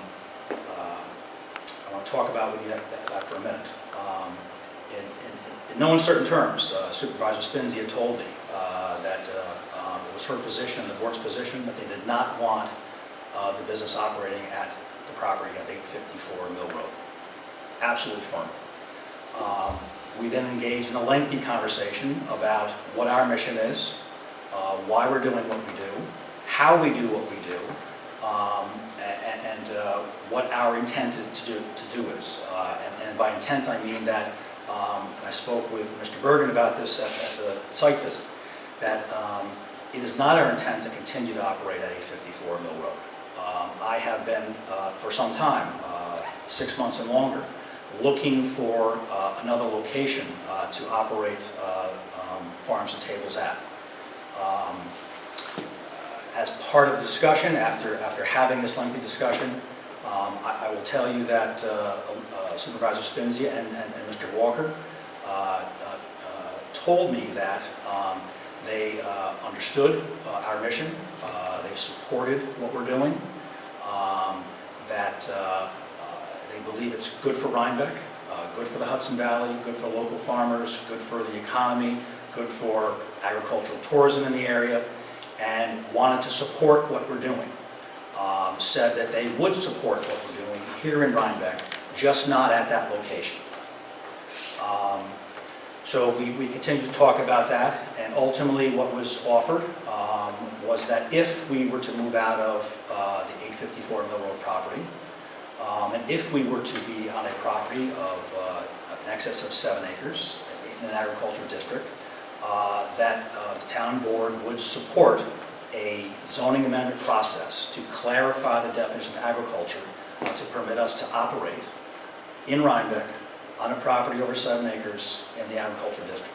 want to talk about with you that for a minute. In no uncertain terms, Supervisor Spenzia told me that it was her position, the board's position, that they did not want the business operating at the property at 854 Mill Road. Absolutely firm. We then engaged in a lengthy conversation about what our mission is, why we're doing what we do, how we do what we do, and what our intent to do is. And by intent, I mean that And I spoke with Mr. Bergen about this at the site visit, that it is not our intent to continue to operate at 854 Mill Road. I have been for some time, 6 months and longer, looking for another location to operate farms and tables at. As part of the discussion, after having this lengthy discussion, I will tell you that Supervisor Spinzia and Mr. Walker told me that they understood our mission, they supported what we're doing, that they believe it's good for Rhinebeck, good for the Hudson Valley, good for local farmers, good for the economy, good for agricultural tourism in the area, and wanted to support what we're doing. Said that they would support what we're doing here in Rhinebeck, just not at that location. So we continued to talk about that, and ultimately what was offered was that if we were to move out of the 854 Mill Road property, and if we were to be on a property of in excess of 7 acres in an agricultural district, that the town board would support a zoning amendment process to clarify the definition of agriculture to permit us to operate in Rhinebeck on a property over 7 acres in the agricultural district.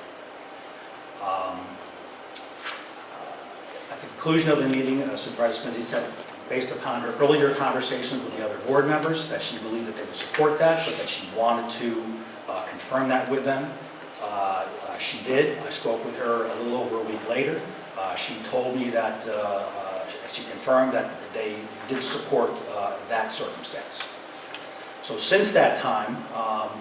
At the conclusion of the meeting, Supervisor Spinzzi said, based upon her earlier conversations with the other board members, that she believed that they would support that, but that she wanted to confirm that with them. She did. I spoke with her a little over a week later. She told me that, she confirmed that they did support that circumstance. So since that time,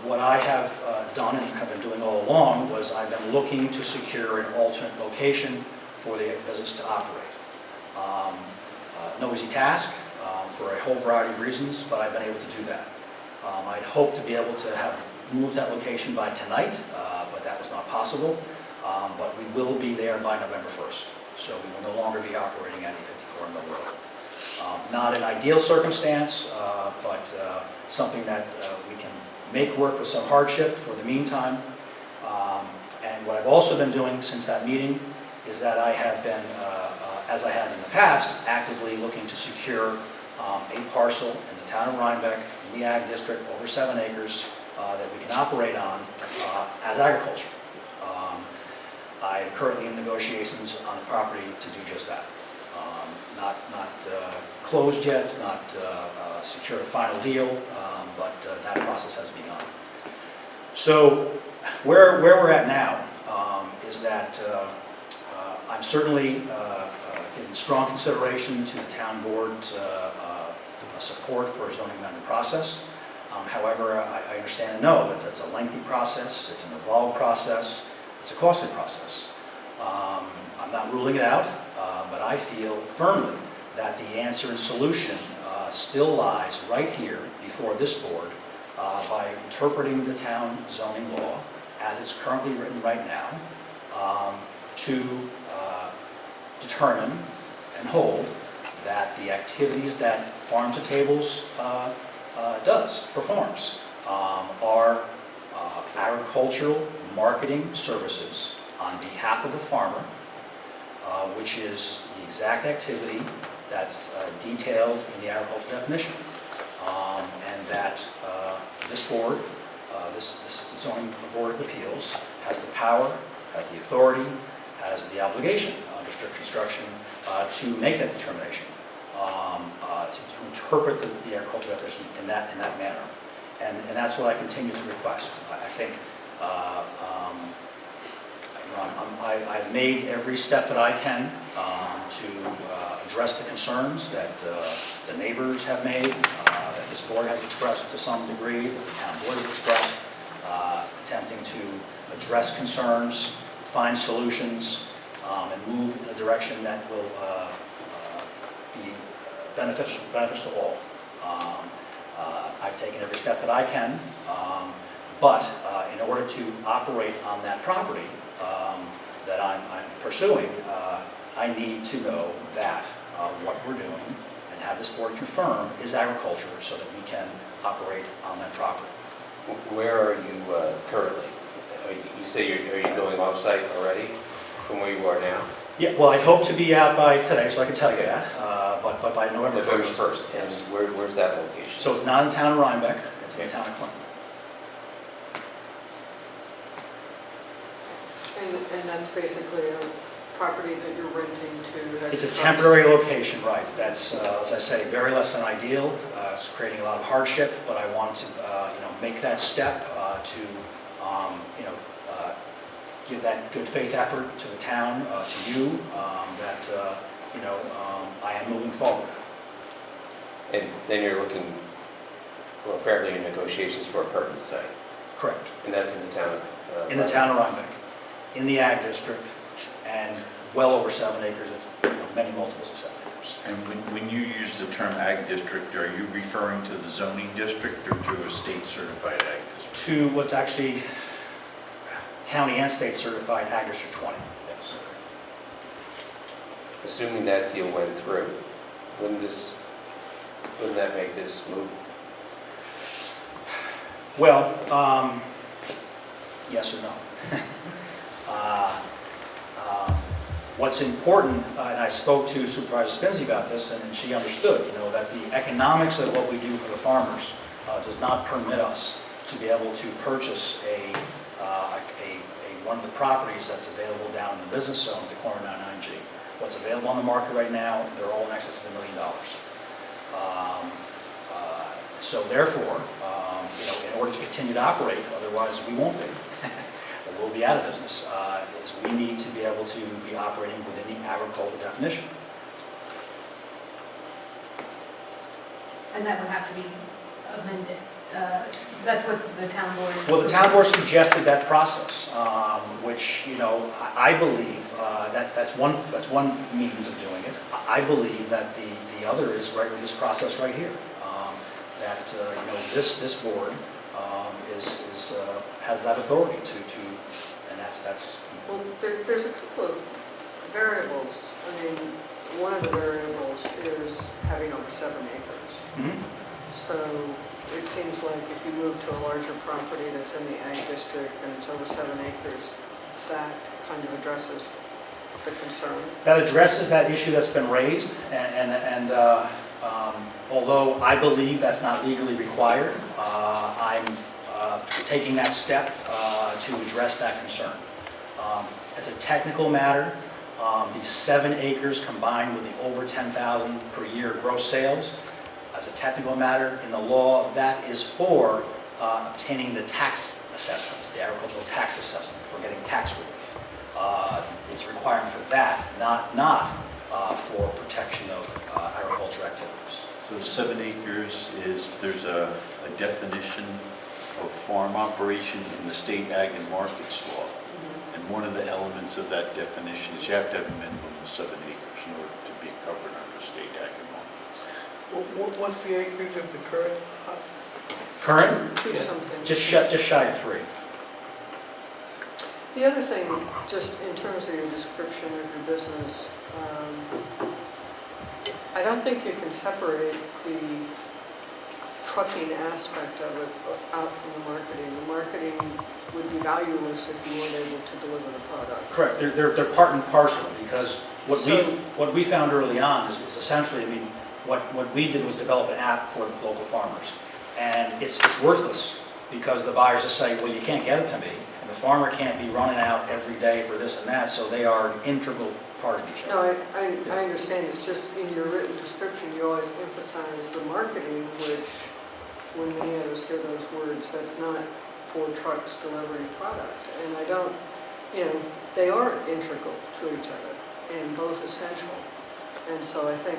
what I have done and have been doing all along was I've been looking to secure an alternate location for the business to operate. No easy task for a whole variety of reasons, but I've been able to do that. I'd hoped to be able to have moved that location by tonight, but that was not possible. But we will be there by November 1st. So we will no longer be operating at 854 Mill Road. Not an ideal circumstance, but something that we can make work with some hardship for the meantime. And what I've also been doing since that meeting is that I have been, as I have in the past, actively looking to secure a parcel in the town of Rhinebeck, in the Ag District, over 7 acres, that we can operate on as agriculture. I am currently in negotiations on the property to do just that. Not closed yet, not secured a final deal, but that process has begun. So where we're at now is that I'm certainly giving strong consideration to the town board's support for a zoning amendment process. However, I understand and know that that's a lengthy process, it's an involved process, it's a costly process. I'm not ruling it out, but I feel firmly that the answer and solution still lies right here before this board by interpreting the town zoning law as it's currently written right now to determine and hold that the activities that Farm to Tables performs are agricultural marketing services on behalf of a farmer, which is the exact activity that's detailed in the agricultural definition, and that this board, this zoning board of appeals, has the power, has the authority, has the obligation under strict construction to make that determination, to interpret the agricultural definition in that manner, and that's what I continue to request. I think. I've made every step that I can to address the concerns that the neighbors have made, that this board has expressed to some degree, that the town board has expressed, attempting to address concerns, find solutions, and move in a direction that will be beneficial to all. I've taken every step that I can, but in order to operate on that property that I'm pursuing, I need to know that what we're doing and have this board confirm is agriculture so that we can operate on that property. Where are you currently? You say are you going off-site already from where you are now? Yeah, well, I hope to be out by today, so I can tell you that, but by November 1st. November 1st, and Yes. where's that location? So it's not in the town of Rhinebeck, it's in the town of Clinton. And that's basically a property that you're renting to? It's a temporary location, right. That's, as I say, very less than ideal. It's creating a lot of hardship, but I want to, make that step to, give that good faith effort to the town, to you, that, I am moving forward. And then you're looking, well, apparently in negotiations for a permanent site, Correct. and that's in the town of... In the town of Rhinebeck, in the ag district, and well over 7 acres, it's, many multiples of 7 acres. And when you use the term ag district, are you referring to the zoning district or to a state certified ag district? To what's actually county and state certified Ag District 20, yes. Assuming that deal went through, wouldn't that make this move? Well, yes or no. What's important, and I spoke to Supervisor Spinzi about this, and she understood, that the economics of what we do for the farmers does not permit us to be able to purchase one of the properties that's available down in the business zone at the corner of 99G. What's available on the market right now, they're all in excess of $1 million. So therefore, in order to continue to operate, otherwise we won't be, we'll be out of business, is we need to be able to be operating within the agricultural definition. And that would have to be amended. That's what the town board... Well, the town board suggested that process, which, I believe that's one means of doing it. I believe that the other is right with this process right here. That this board has that authority to and that's. Well, there's a couple of variables. I mean, one of the variables is having over 7 acres. Mhm. So it seems like if you move to a larger property that's in the ag district and it's over 7 acres, that kind of addresses the concern. That addresses that issue that's been raised, and although I believe that's not legally required, I'm taking that step to address that concern. As a technical matter, the 7 acres combined with the over 10,000 per year gross sales, as a technical matter, in the law, that is for obtaining the tax assessment, the agricultural tax assessment, for getting tax relief. It's a requirement for that, not for protection of agricultural activities. So 7 acres there's a definition of farm operation in the state ag and markets law. And one of the elements of that definition is you have to have a minimum of 7 acres in order to be covered under state ag and markets. What's the acreage of the current? Current? Two something. Just shy of 3. The other thing, just in terms of your description of your business, I don't think you can separate the trucking aspect of it out from the marketing. The marketing would be valueless if you weren't able to deliver the product. Correct. They're part and parcel, because So- what we found early on is essentially, what we did was develop an app for the local farmers. And it's worthless, because the buyers just say, well, you can't get it to me. And the farmer can't be running out every day for this and that, so they are an integral part of each other. No, I understand. It's just in your written description, you always emphasize the marketing, which, when many of us hear those words, that's not for trucks delivering product. And I don't, they are integral to each other and both essential. And so I think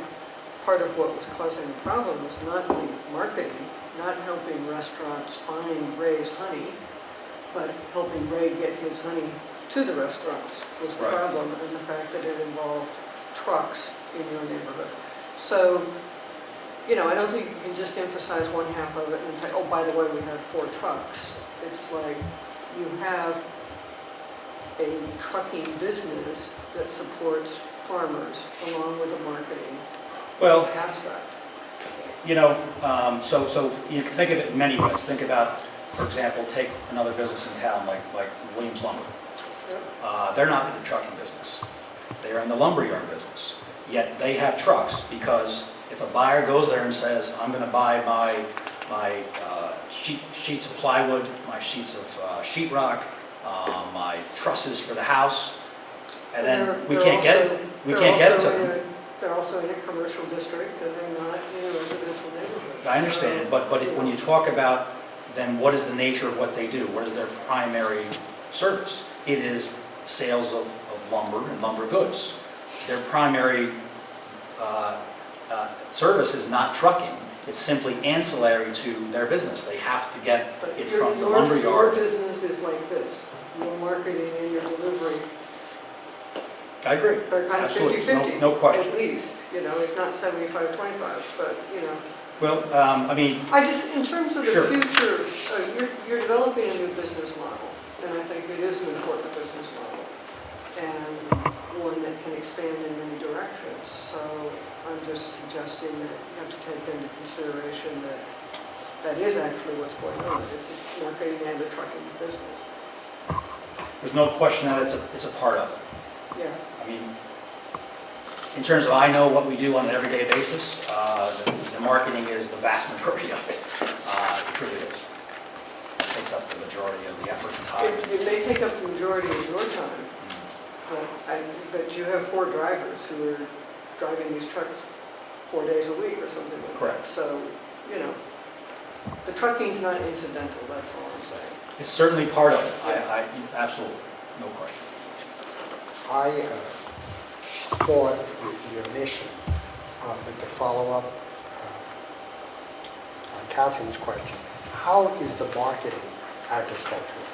part of what was causing the problem was not the marketing, not helping restaurants find Ray's honey, but helping Ray get his honey to the restaurants was the Right. problem, and the fact that it involved trucks in your neighborhood. So, I don't think you can just emphasize one half of it and say, oh, by the way, we have 4 trucks. It's like you have a trucking business that supports farmers along with the marketing Well, aspect. so you can think of it in many ways. Think about for example, take another business in town like Williams Lumber. They're not in the trucking business. They're in the lumberyard business. Yet they have trucks because if a buyer goes there and says, I'm going to buy my sheets of plywood, my sheets of sheetrock, my trusses for the house, and then we can't get it to them. They're also in a commercial district, and they're not in a residential neighborhood. I understand, but when you talk about then what is the nature of what they do? What is their primary service? It is sales of lumber and lumber goods. Their primary service is not trucking. It's simply ancillary to their business. They have to get it from the lumber Your yard. business is like this, your marketing and your delivery I agree. are kind of Absolutely. 50/50. No question. At least, if not 75/25, but, Well, I mean, I just, in terms of the Sure. future, you're developing a new business model, and I think it is an important business model, and one that can expand in many directions. So I'm just suggesting that you have to take into consideration that that is actually what's going on. It's a marketing and a trucking business. there's no question that it's a part of it. Yeah. I mean, in terms of I know what we do on an everyday basis, the marketing is the vast majority of it. It truly is. It takes up the majority of the effort and time. It may take up the majority of your time, but you have 4 drivers who are driving these trucks 4 days a week or something like that. Correct. So, the trucking's not incidental, that's all I'm saying. It's certainly part of it. Absolutely, no question. I thought your mission, but to follow up on Catherine's question, how is the marketing agricultural?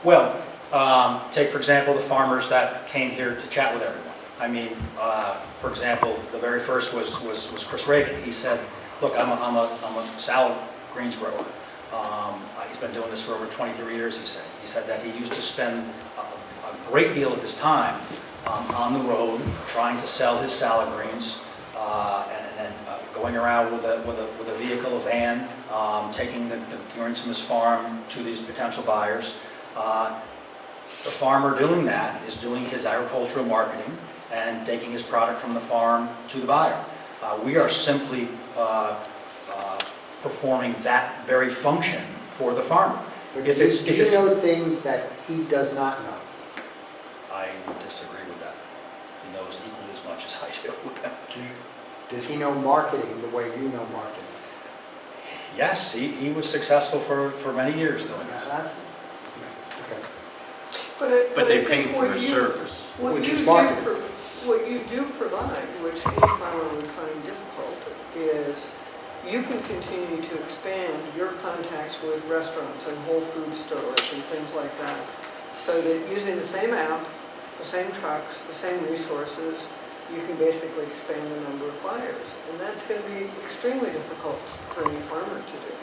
Well, take for example the farmers that came here to chat with everyone. I mean, for example, the very first was Chris Reagan. He said, look, I'm a salad greens grower. He's been doing this for over 23 years, he said. He said that he used to spend a great deal of his time on the road trying to sell his salad greens and then going around with a vehicle, a van, taking the greens from his farm to these potential buyers. The farmer doing that is doing his agricultural marketing and taking his product from the farm to the buyer. We are simply performing that very function for the farmer. But do you know things that he does not know? I would disagree with that. He knows equally as much as I do. Does he know marketing the way you know marketing? Yes, he was successful for many years doing Yeah, this. that's, okay. But I they think pay for what a you- service. Which is marketing. What you do provide, which any farmer would find difficult, is you can continue to expand your contacts with restaurants and Whole Food stores and things like that, so that using the same app, the same trucks, the same resources, you can basically expand the number of buyers. And that's going to be extremely difficult for any farmer to do.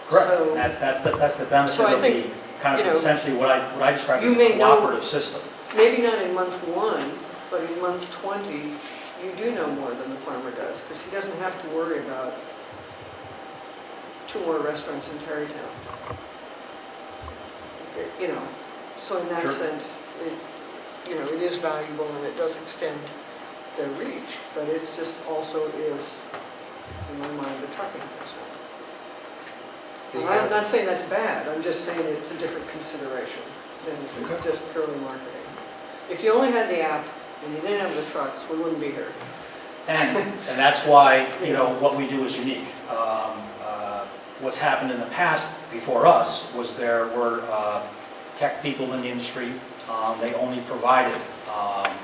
Correct. So- That's the benefit So I of the think, kind of essentially what I describe as you a may know- cooperative system. Maybe not in month 1, but in month 20, you do know more than the farmer does, because he doesn't have to worry about 2 more restaurants in Tarrytown. So in that Sure. sense, it is valuable and it does extend their reach, but it's just also is, in my mind, a trucking concern. And I'm not saying that's bad, I'm just saying it's a different consideration than just purely marketing. If you only had the app and you didn't have the trucks, we wouldn't be here. And that's why, what we do is unique. What's happened in the past before us was there were tech people in the industry. They only provided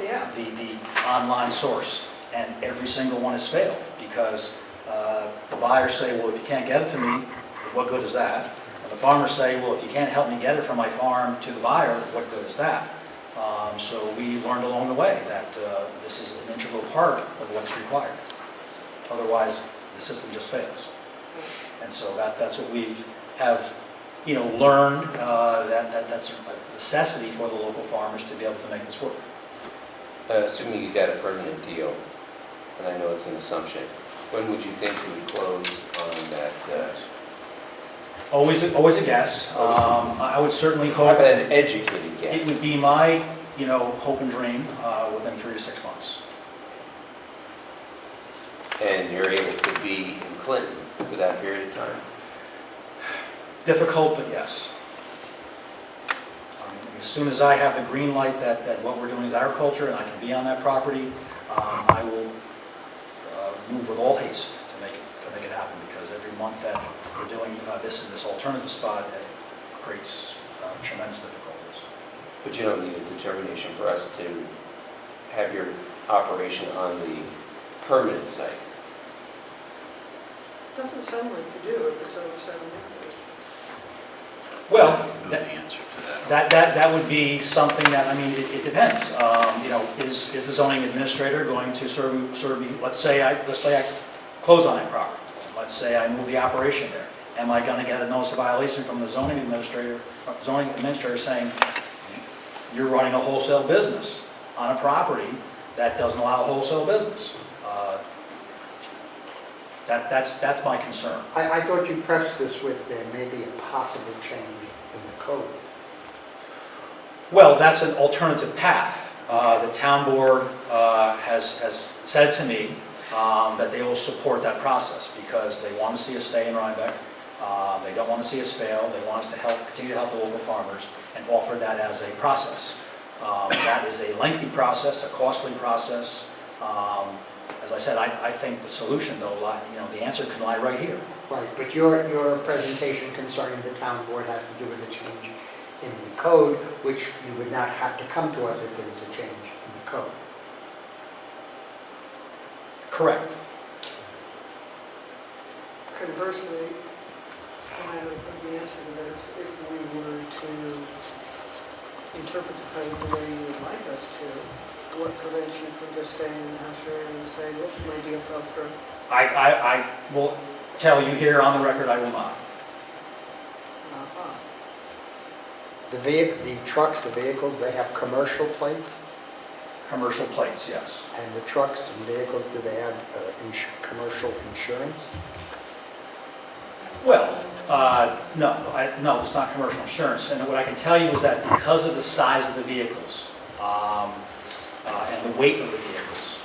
Yeah. the online source, and every single one has failed because the buyers say, well, if you can't get it to me, what good is that? And the farmers say, well, if you can't help me get it from my farm to the buyer, what good is that? So we learned along the way that this is an integral part of what's required. Otherwise, the system just fails. And so that's what we have, learned, that's a necessity for the local farmers to be able to make this work. Assuming you got a permanent deal, and I know it's an assumption, when would you think you would close on on that? Always a guess. I would certainly How hope, about an educated it guess? would be my, hope and dream within 3 to 6 months. And you're able to be in Clinton for that period of time? Difficult, but yes. As soon as I have the green light that what we're doing is agriculture and I can be on that property, I will move with all haste to make it happen, because every month that we're doing this in this alternative spot, it creates tremendous difficulties. But you don't need a determination for us to have your operation on the permanent site. Doesn't sound like you do if it's over 7 acres. Well, know the answer to that. that would be something that, it depends. Is the zoning administrator going to sort of be, let's say I close on that property. Let's say I move the operation there. Am I going to get a notice of violation from the zoning administrator saying, you're running a wholesale business on a property that doesn't allow wholesale business? That's my concern. I thought you prefaced this with there may be a possible change in the code. Well, that's an alternative path. The town board has said to me that they will support that process because they want to see us stay in Rhinebeck. They don't want to see us fail. They want us to continue to help the local farmers and offer that as a process. That is a lengthy process, a costly process. As I said, I think the solution, though, the answer can lie right here. Right, but your presentation concerning the town board has to do with a change in the code, which you would not have to come to us if there was a change in the code. Correct. Conversely, and I don't know the answer to this, if we were to interpret the code the way you would like us to, what prevents you from just staying in the house you're in and saying, whoops, my deal fell through? I will tell you here on the record, I will not. Uh-huh. The trucks, the vehicles, they have commercial plates, Commercial plates, yes. and the trucks and vehicles, do they have commercial insurance? Well, no, it's not commercial insurance. And what I can tell you is that because of the size of the vehicles and the weight of the vehicles,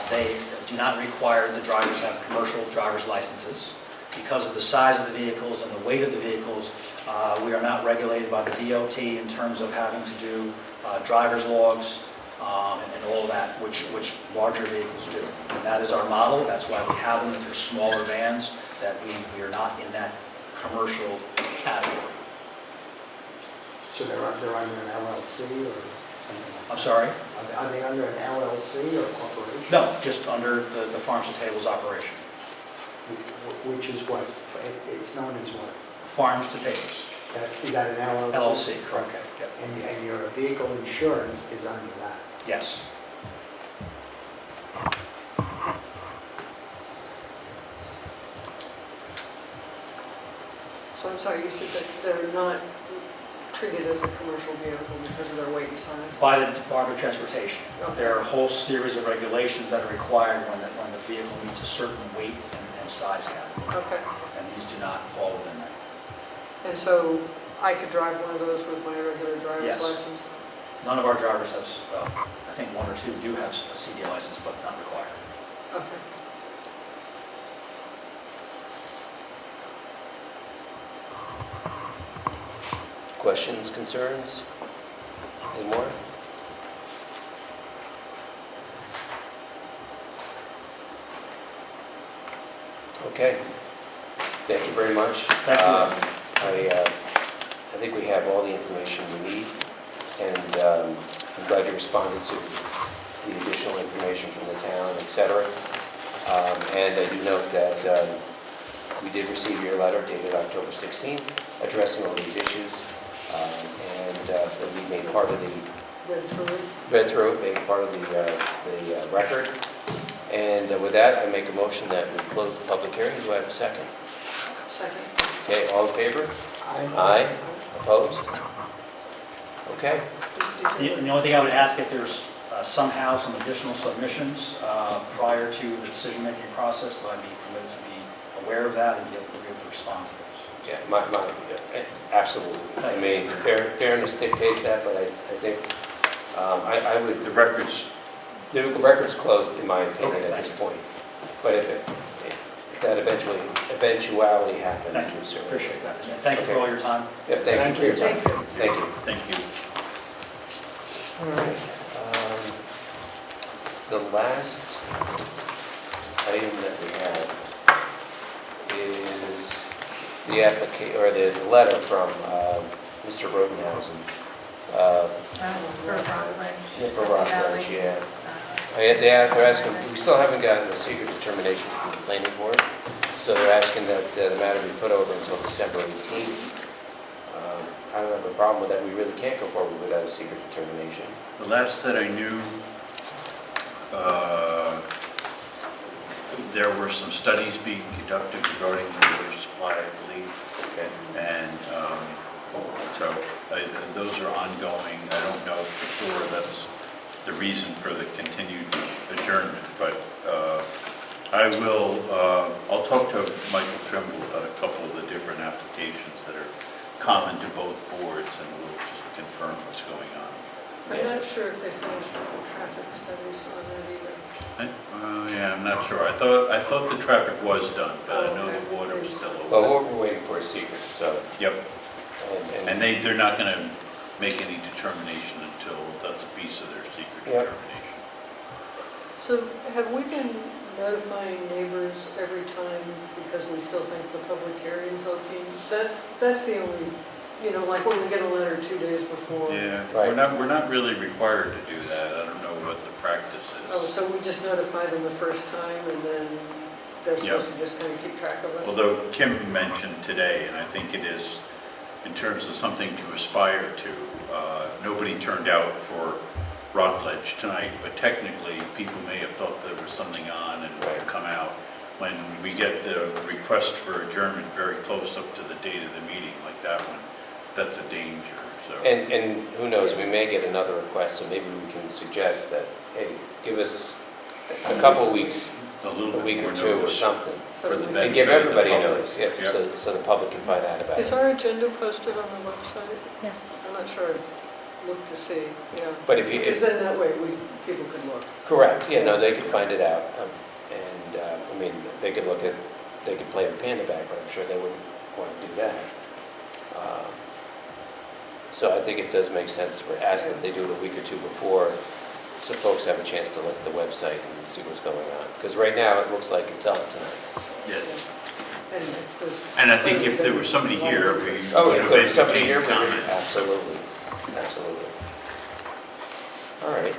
they do not require the drivers to have commercial driver's licenses. Because of the size of the vehicles and the weight of the vehicles, we are not regulated by the DOT in terms of having to do driver's logs and all of that, which larger vehicles do. And that is our model. That's why we have them, that they're smaller vans, that we are not in that commercial category. So they're under an LLC or something? I'm sorry? Are they under an LLC or corporation? No, just under the Farms to Tables operation. Which is what? It's known as what? Farms to Tables. Is that an LLC? LLC, correct. Okay. Yep. And your vehicle insurance is under that? Yes. So I'm sorry, you said that they're not treated as a commercial vehicle because of their weight and size? By the Department of Transportation. Okay. There are a whole series of regulations that are required when the vehicle meets a certain weight and size category. Okay. And these do not fall within that. And so I could drive one of those with my regular driver's Yes. license? None of our drivers have, I think one or two do have a CD license, but not required. Okay. Questions, concerns? Any more? Okay. Thank you very much. Thank you. I think we have all the information we need, and I'm glad you responded to the additional information from the town, et cetera. And I do note that we did receive your letter dated October 16th, addressing all these issues, and that we made part of the, read through it, made part of the record. And with that, I make a motion that we close the public hearing. Do I have a second? Second. Okay, all in favor? Aye. Aye. Opposed? Okay. The only thing I would ask, if there's somehow some additional submissions prior to the decision-making process, that I'd be permitted to be aware of that and be able to respond to those. Yeah, absolutely. I mean, fairness dictates that, but I think, I would, The records, the record's closed, in my opinion, Okay, at thank this point. But if that eventuality happened, Thank you, we certainly. appreciate that. And thank you for all your time. Yep, thank you for your time. Thank you. Thank you. thank you. All right. The last item that we have is the or the letter from Mr. Rodenhausen. That's for Rockledge. For Rockledge, yeah. They're asking, we still haven't gotten a secret determination from the planning board, so they're asking that the matter be put over until December 18th. I don't have a problem with that. We really can't go forward without a secret determination. The last that I knew, there were some studies being conducted regarding the water supply, I believe. Okay. And so those are ongoing. I don't know for sure that's the reason for the continued adjournment, but I'll talk to Michael Trimble about a couple of the different applications that are common to both boards, and we'll just confirm what's going on. I'm not sure if they finished with the traffic studies on that either. Yeah, I'm not sure. I thought the traffic was done, but I know the water was still open. Well, we're waiting for a secret, so. Yep. And And they're not going to make any determination until that's a piece of their secret Yep. determination. So have we been notifying neighbors every time because we still think the public hearing's okay? That's the only, like when we get a letter 2 days before. Yeah, Right. we're not really required to do that. I don't know what the practice Oh, is. so we just notify them the first time and then they're supposed to just kind of keep track of us? Although Kim mentioned today, and I think it is in terms of something to aspire to, nobody turned out for Rockledge tonight, but technically, people may have thought there was something on and would come out. When we get the request for adjournment very close up to the date of the meeting, like that one, that's a danger, so. And who knows, we may get another request, so maybe we can suggest that, hey, give us a couple weeks, A little a week bit or more two or notice something. So for the we- And give benefit of the everybody a public. notice, yeah, Yep. so the public can find out about Is it. our agenda posted on the website? Yes. I'm not sure. Look to see, yeah. But if you, Because then that way people could look. correct, yeah, no, they could find it out. And, I mean, they could they could play the panda back, but I'm sure they wouldn't want to do that. So I think it does make sense to ask that they do it a week or two before, so folks have a chance to look at the website and see what's going on. Because right now, it looks like it's on tonight. Yes. Anyway, there's- And I think if there was somebody here, we Oh, would if have there's somebody here, entertained we would- comments. absolutely, absolutely. All right,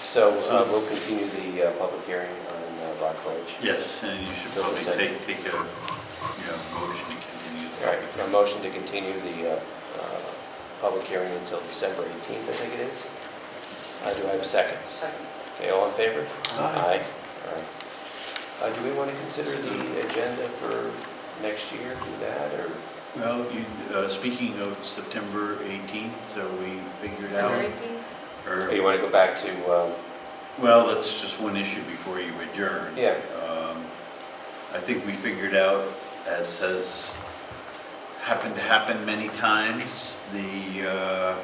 so we'll continue the public hearing on Rockledge. Yes, and you should probably take a, motion to continue. All right, a motion to continue the public hearing until December 18th, I think it is. Do I have a second? Second. Okay, all in favor? Aye. All right. Do we want to consider the agenda for next year, do that, or? Well, speaking of September 18th, so we figured December out, 18th? Or you want to go back to, well, that's just one issue before you adjourn. yeah, I think we figured out, as has happened to happen many times, the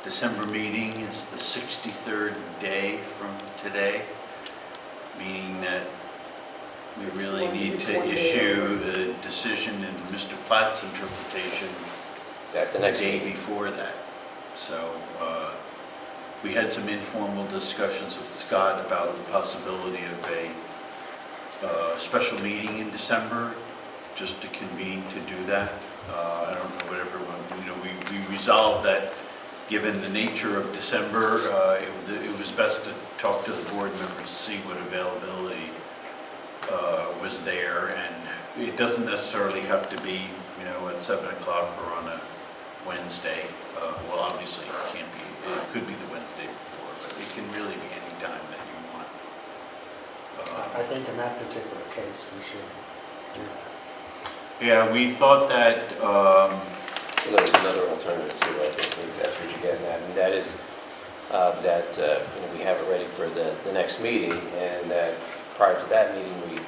December meeting is the 63rd day from today, meaning that we really need to issue a decision in Mr. Platt's interpretation at the the next day meeting? before that. So we had some informal discussions with Scott about the possibility of a special meeting in December, just to convene to do that. I don't know what everyone, we resolved that, given the nature of December, it was best to talk to the board members to see what availability was there, and it doesn't necessarily have to be, at 7 o'clock or on a Wednesday. Well, obviously, it could be the Wednesday before, but it can really be any time that you want. I think in that particular case, we should do that. Yeah, we thought that, Well, there's another alternative too, I think that's what you're getting at, and that is that we have it ready for the next meeting, and that prior to that meeting, we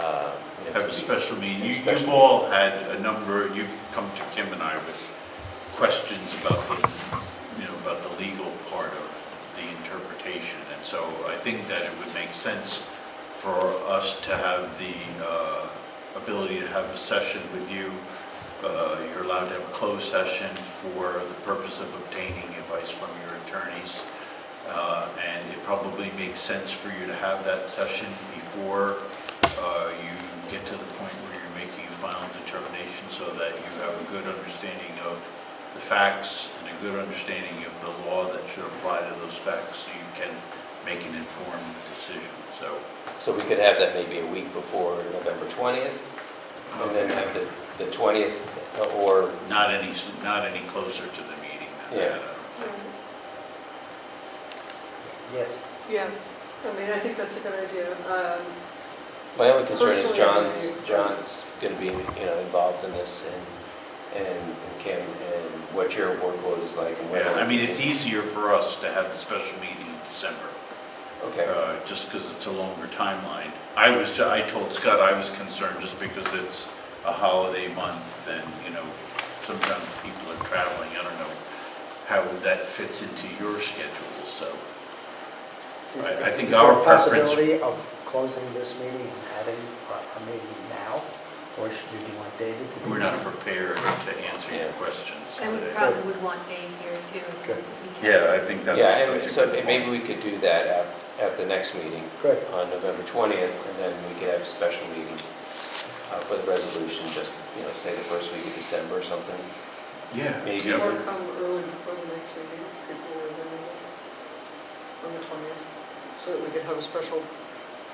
Have a special meeting. You've Special all had a number, you've come to Kim and I with questions about about the legal part of the interpretation. And so I think that it would make sense for us to have the ability to have a session with you. You're allowed to have a closed session for the purpose of obtaining advice from your attorneys. And it probably makes sense for you to have that session before you get to the point where you're making a final determination, so that you have a good understanding of the facts and a good understanding of the law that should apply to those facts, so you can make an informed decision. So we could have that maybe a week before November 20th, and then have the 20th, or... Not any closer to the meeting than Yeah. that. Yes. Yeah, I mean, I think that's a good idea. My only concern is Personally, John's going to be, involved in this, and Kim, and what your workload is like, and whether... Yeah, I mean, it's easier for us to have the special meeting in December. Okay. Just because it's a longer timeline. I told Scott I was concerned just because it's a holiday month and, sometimes people are traveling. I don't know how that fits into your schedule, so. I think Is there our a preference. possibility of closing this meeting and having a meeting now? Or do you want David to do We're that? not prepared to answer your questions And we today. probably would want Dave here too. if Good. we can. Yeah, I think that's. Yeah, and that's a so good maybe point. we could do that at the next meeting Good. on November 20th, and then we could have a special meeting for the resolution, just, say the first week of December or something. Yeah. Maybe. yeah. Or come early before the next meeting, if people are available on the 20th, so that we could have a special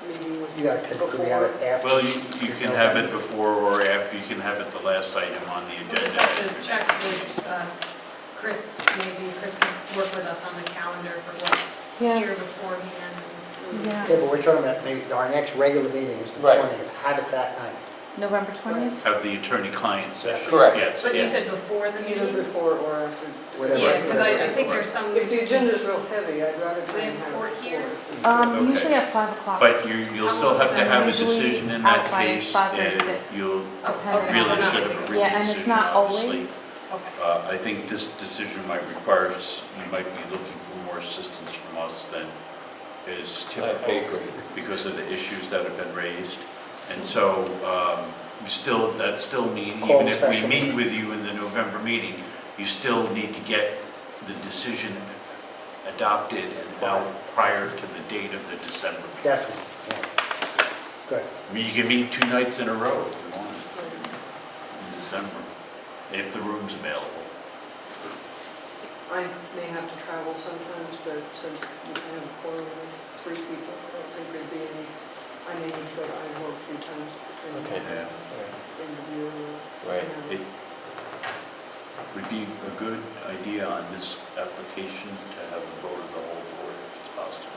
meeting with you Yeah, could we have before. it after? Well, you can have it before or after, you can have it the last item on the We'll just agenda. have to check with Chris, maybe Chris can work with us on the calendar for what's Yeah. here beforehand. Yeah, Yeah, but we're talking about maybe our next regular meeting is the Right. 20th. Have it that night. November 20th? Have the attorney-client session. Correct. Yes, But you yeah. said before the Either meeting? before or after. Whatever. Yeah, because I think there's some. If the agenda's real heavy, I'd rather try We and have have court it here? before. Okay. Usually at 5 o'clock. But you'll still have to have a Usually decision in out that by case. 5 or and 6. You'll Okay. really so not should like have a a- written Yeah, and it's decision, not obviously. always. Okay. I think this decision might require, you might be looking for more assistance from us than is I typical agree. because of the issues that have been raised. And so, that still means, Call even if we special meet with you in the November meeting, you still need to get the decision adopted and out prior to the date of the December meeting. Definitely, yeah. Good. I mean, you can meet 2 nights in a row if you want in December, if the room's available. I may have to travel sometimes, but since you can have a quorum with 3 people, I don't think there'd be any, I may need to go to Idaho a few times between Okay. Yeah. the interview and. Right. It would be a good idea on this application to have a vote of the whole board if it's possible.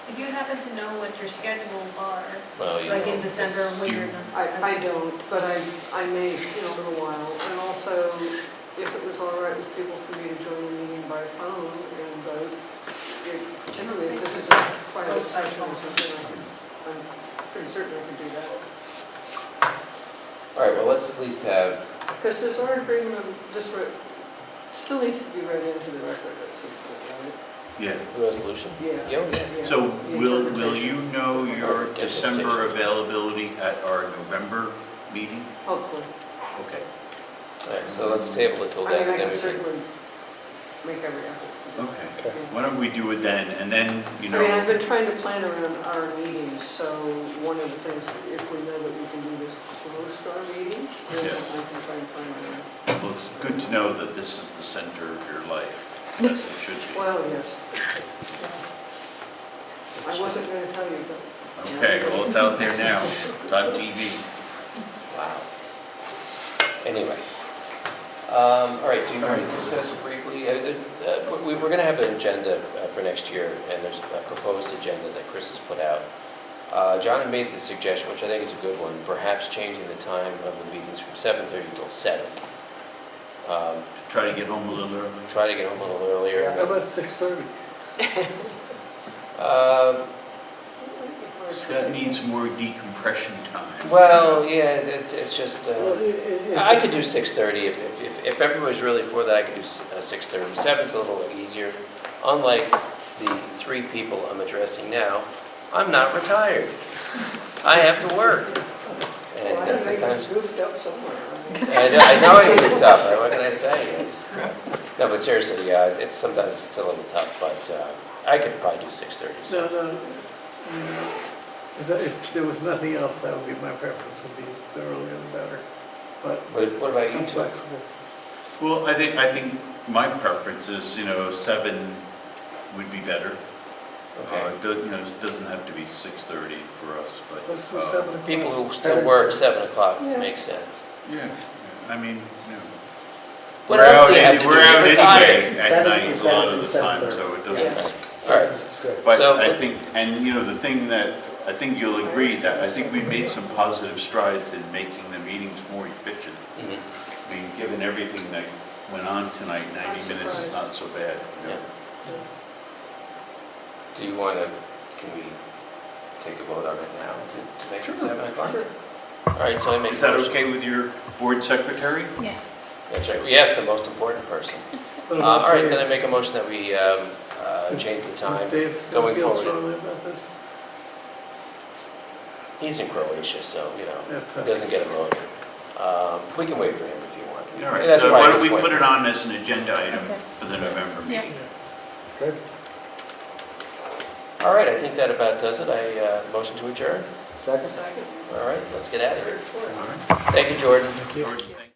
If you happen to know what your schedules are, Well, like in December when you're done. I don't, but I may in a little while. And also, if it was all right with people for me to join the meeting by phone and vote, particularly if this is a private session or something, I'm pretty certain I could do that. All right, well, let's at least have, Because there's our agreement on this, still needs to be read into the record at some point, right? Yeah. the resolution. Yeah. Yeah. So The will you interpretation. know your Or December interpretation. availability at our November meeting? Hopefully. Okay. All right, so let's table it till I then. mean, I then can we can- certainly make every effort. Okay. Okay. Why don't we do it then, and then, I mean, I've been trying to plan around our meetings, so one of the things, if we know that we can do this close to our meetings, then Yeah. we can try and plan around. well, it's good to know that this is the center of your life, as it should be. Well, yes. I wasn't going to tell you, but. Okay, well, it's out there now. It's on TV. Wow. Anyway. All right, do you want to discuss briefly, we're going to have an agenda for next year, and there's a proposed agenda that Chris has put out. John had made the suggestion, which I think is a good one, perhaps changing the time of the meetings from 7:30 till 7. Try to get home a little early. Try to get home a little earlier. How about 6:30? Scott needs more decompression time. Well, yeah, it's just, Well, I could do 6:30 if everybody's really for that, I could do 6:30. 7's a little easier. Unlike the 3 people I'm addressing now, I'm not retired. I have to work. And Well, I think sometimes, it's goofed up somewhere. right? I know I goofed up, what can I say? No, but seriously, sometimes it's a little tough, but I could probably do 6:30. So. No, if there was nothing else, that would be my preference, would be the earlier the better. But What about you I'm two? flexible. Well, I think my preference is, 7 would be better. Okay. It doesn't have to be 6:30 for us, but. Let's do 7 o'clock. People who still work 7 o'clock Yeah. makes sense. Yeah, I mean, What we're else out do you have to do? we're You're out retired. anyway at 7 night is a lot better of the than time, 7:30. so it Yeah. doesn't. All right. It's good. But So- I think, and the thing that, I think you'll agree that I think we made some positive strides in making the meetings more efficient. Mhm. I mean, given everything that went on tonight, 90 minutes is not so bad. Yeah. Do you want to, can we take a vote on it now to make it 7 o'clock? Sure. All right, so I make a Is that motion. okay with your board secretary? Yes. That's right, we asked the most important person. What All about right, Dave? then I make a motion that we change the Does time Dave going feel forward. strongly about this? He's in Croatia, so, Yeah, he doesn't get a vote. We can wait for him if you want. All right, That's why why don't we this put went- it on as an agenda item Okay. for the November meeting? Yes. Good. All right, I think that about does it. Motion to adjourn. Second? Second. All right, let's get out of here. All right. Thank you, Jordan. Thank you. George,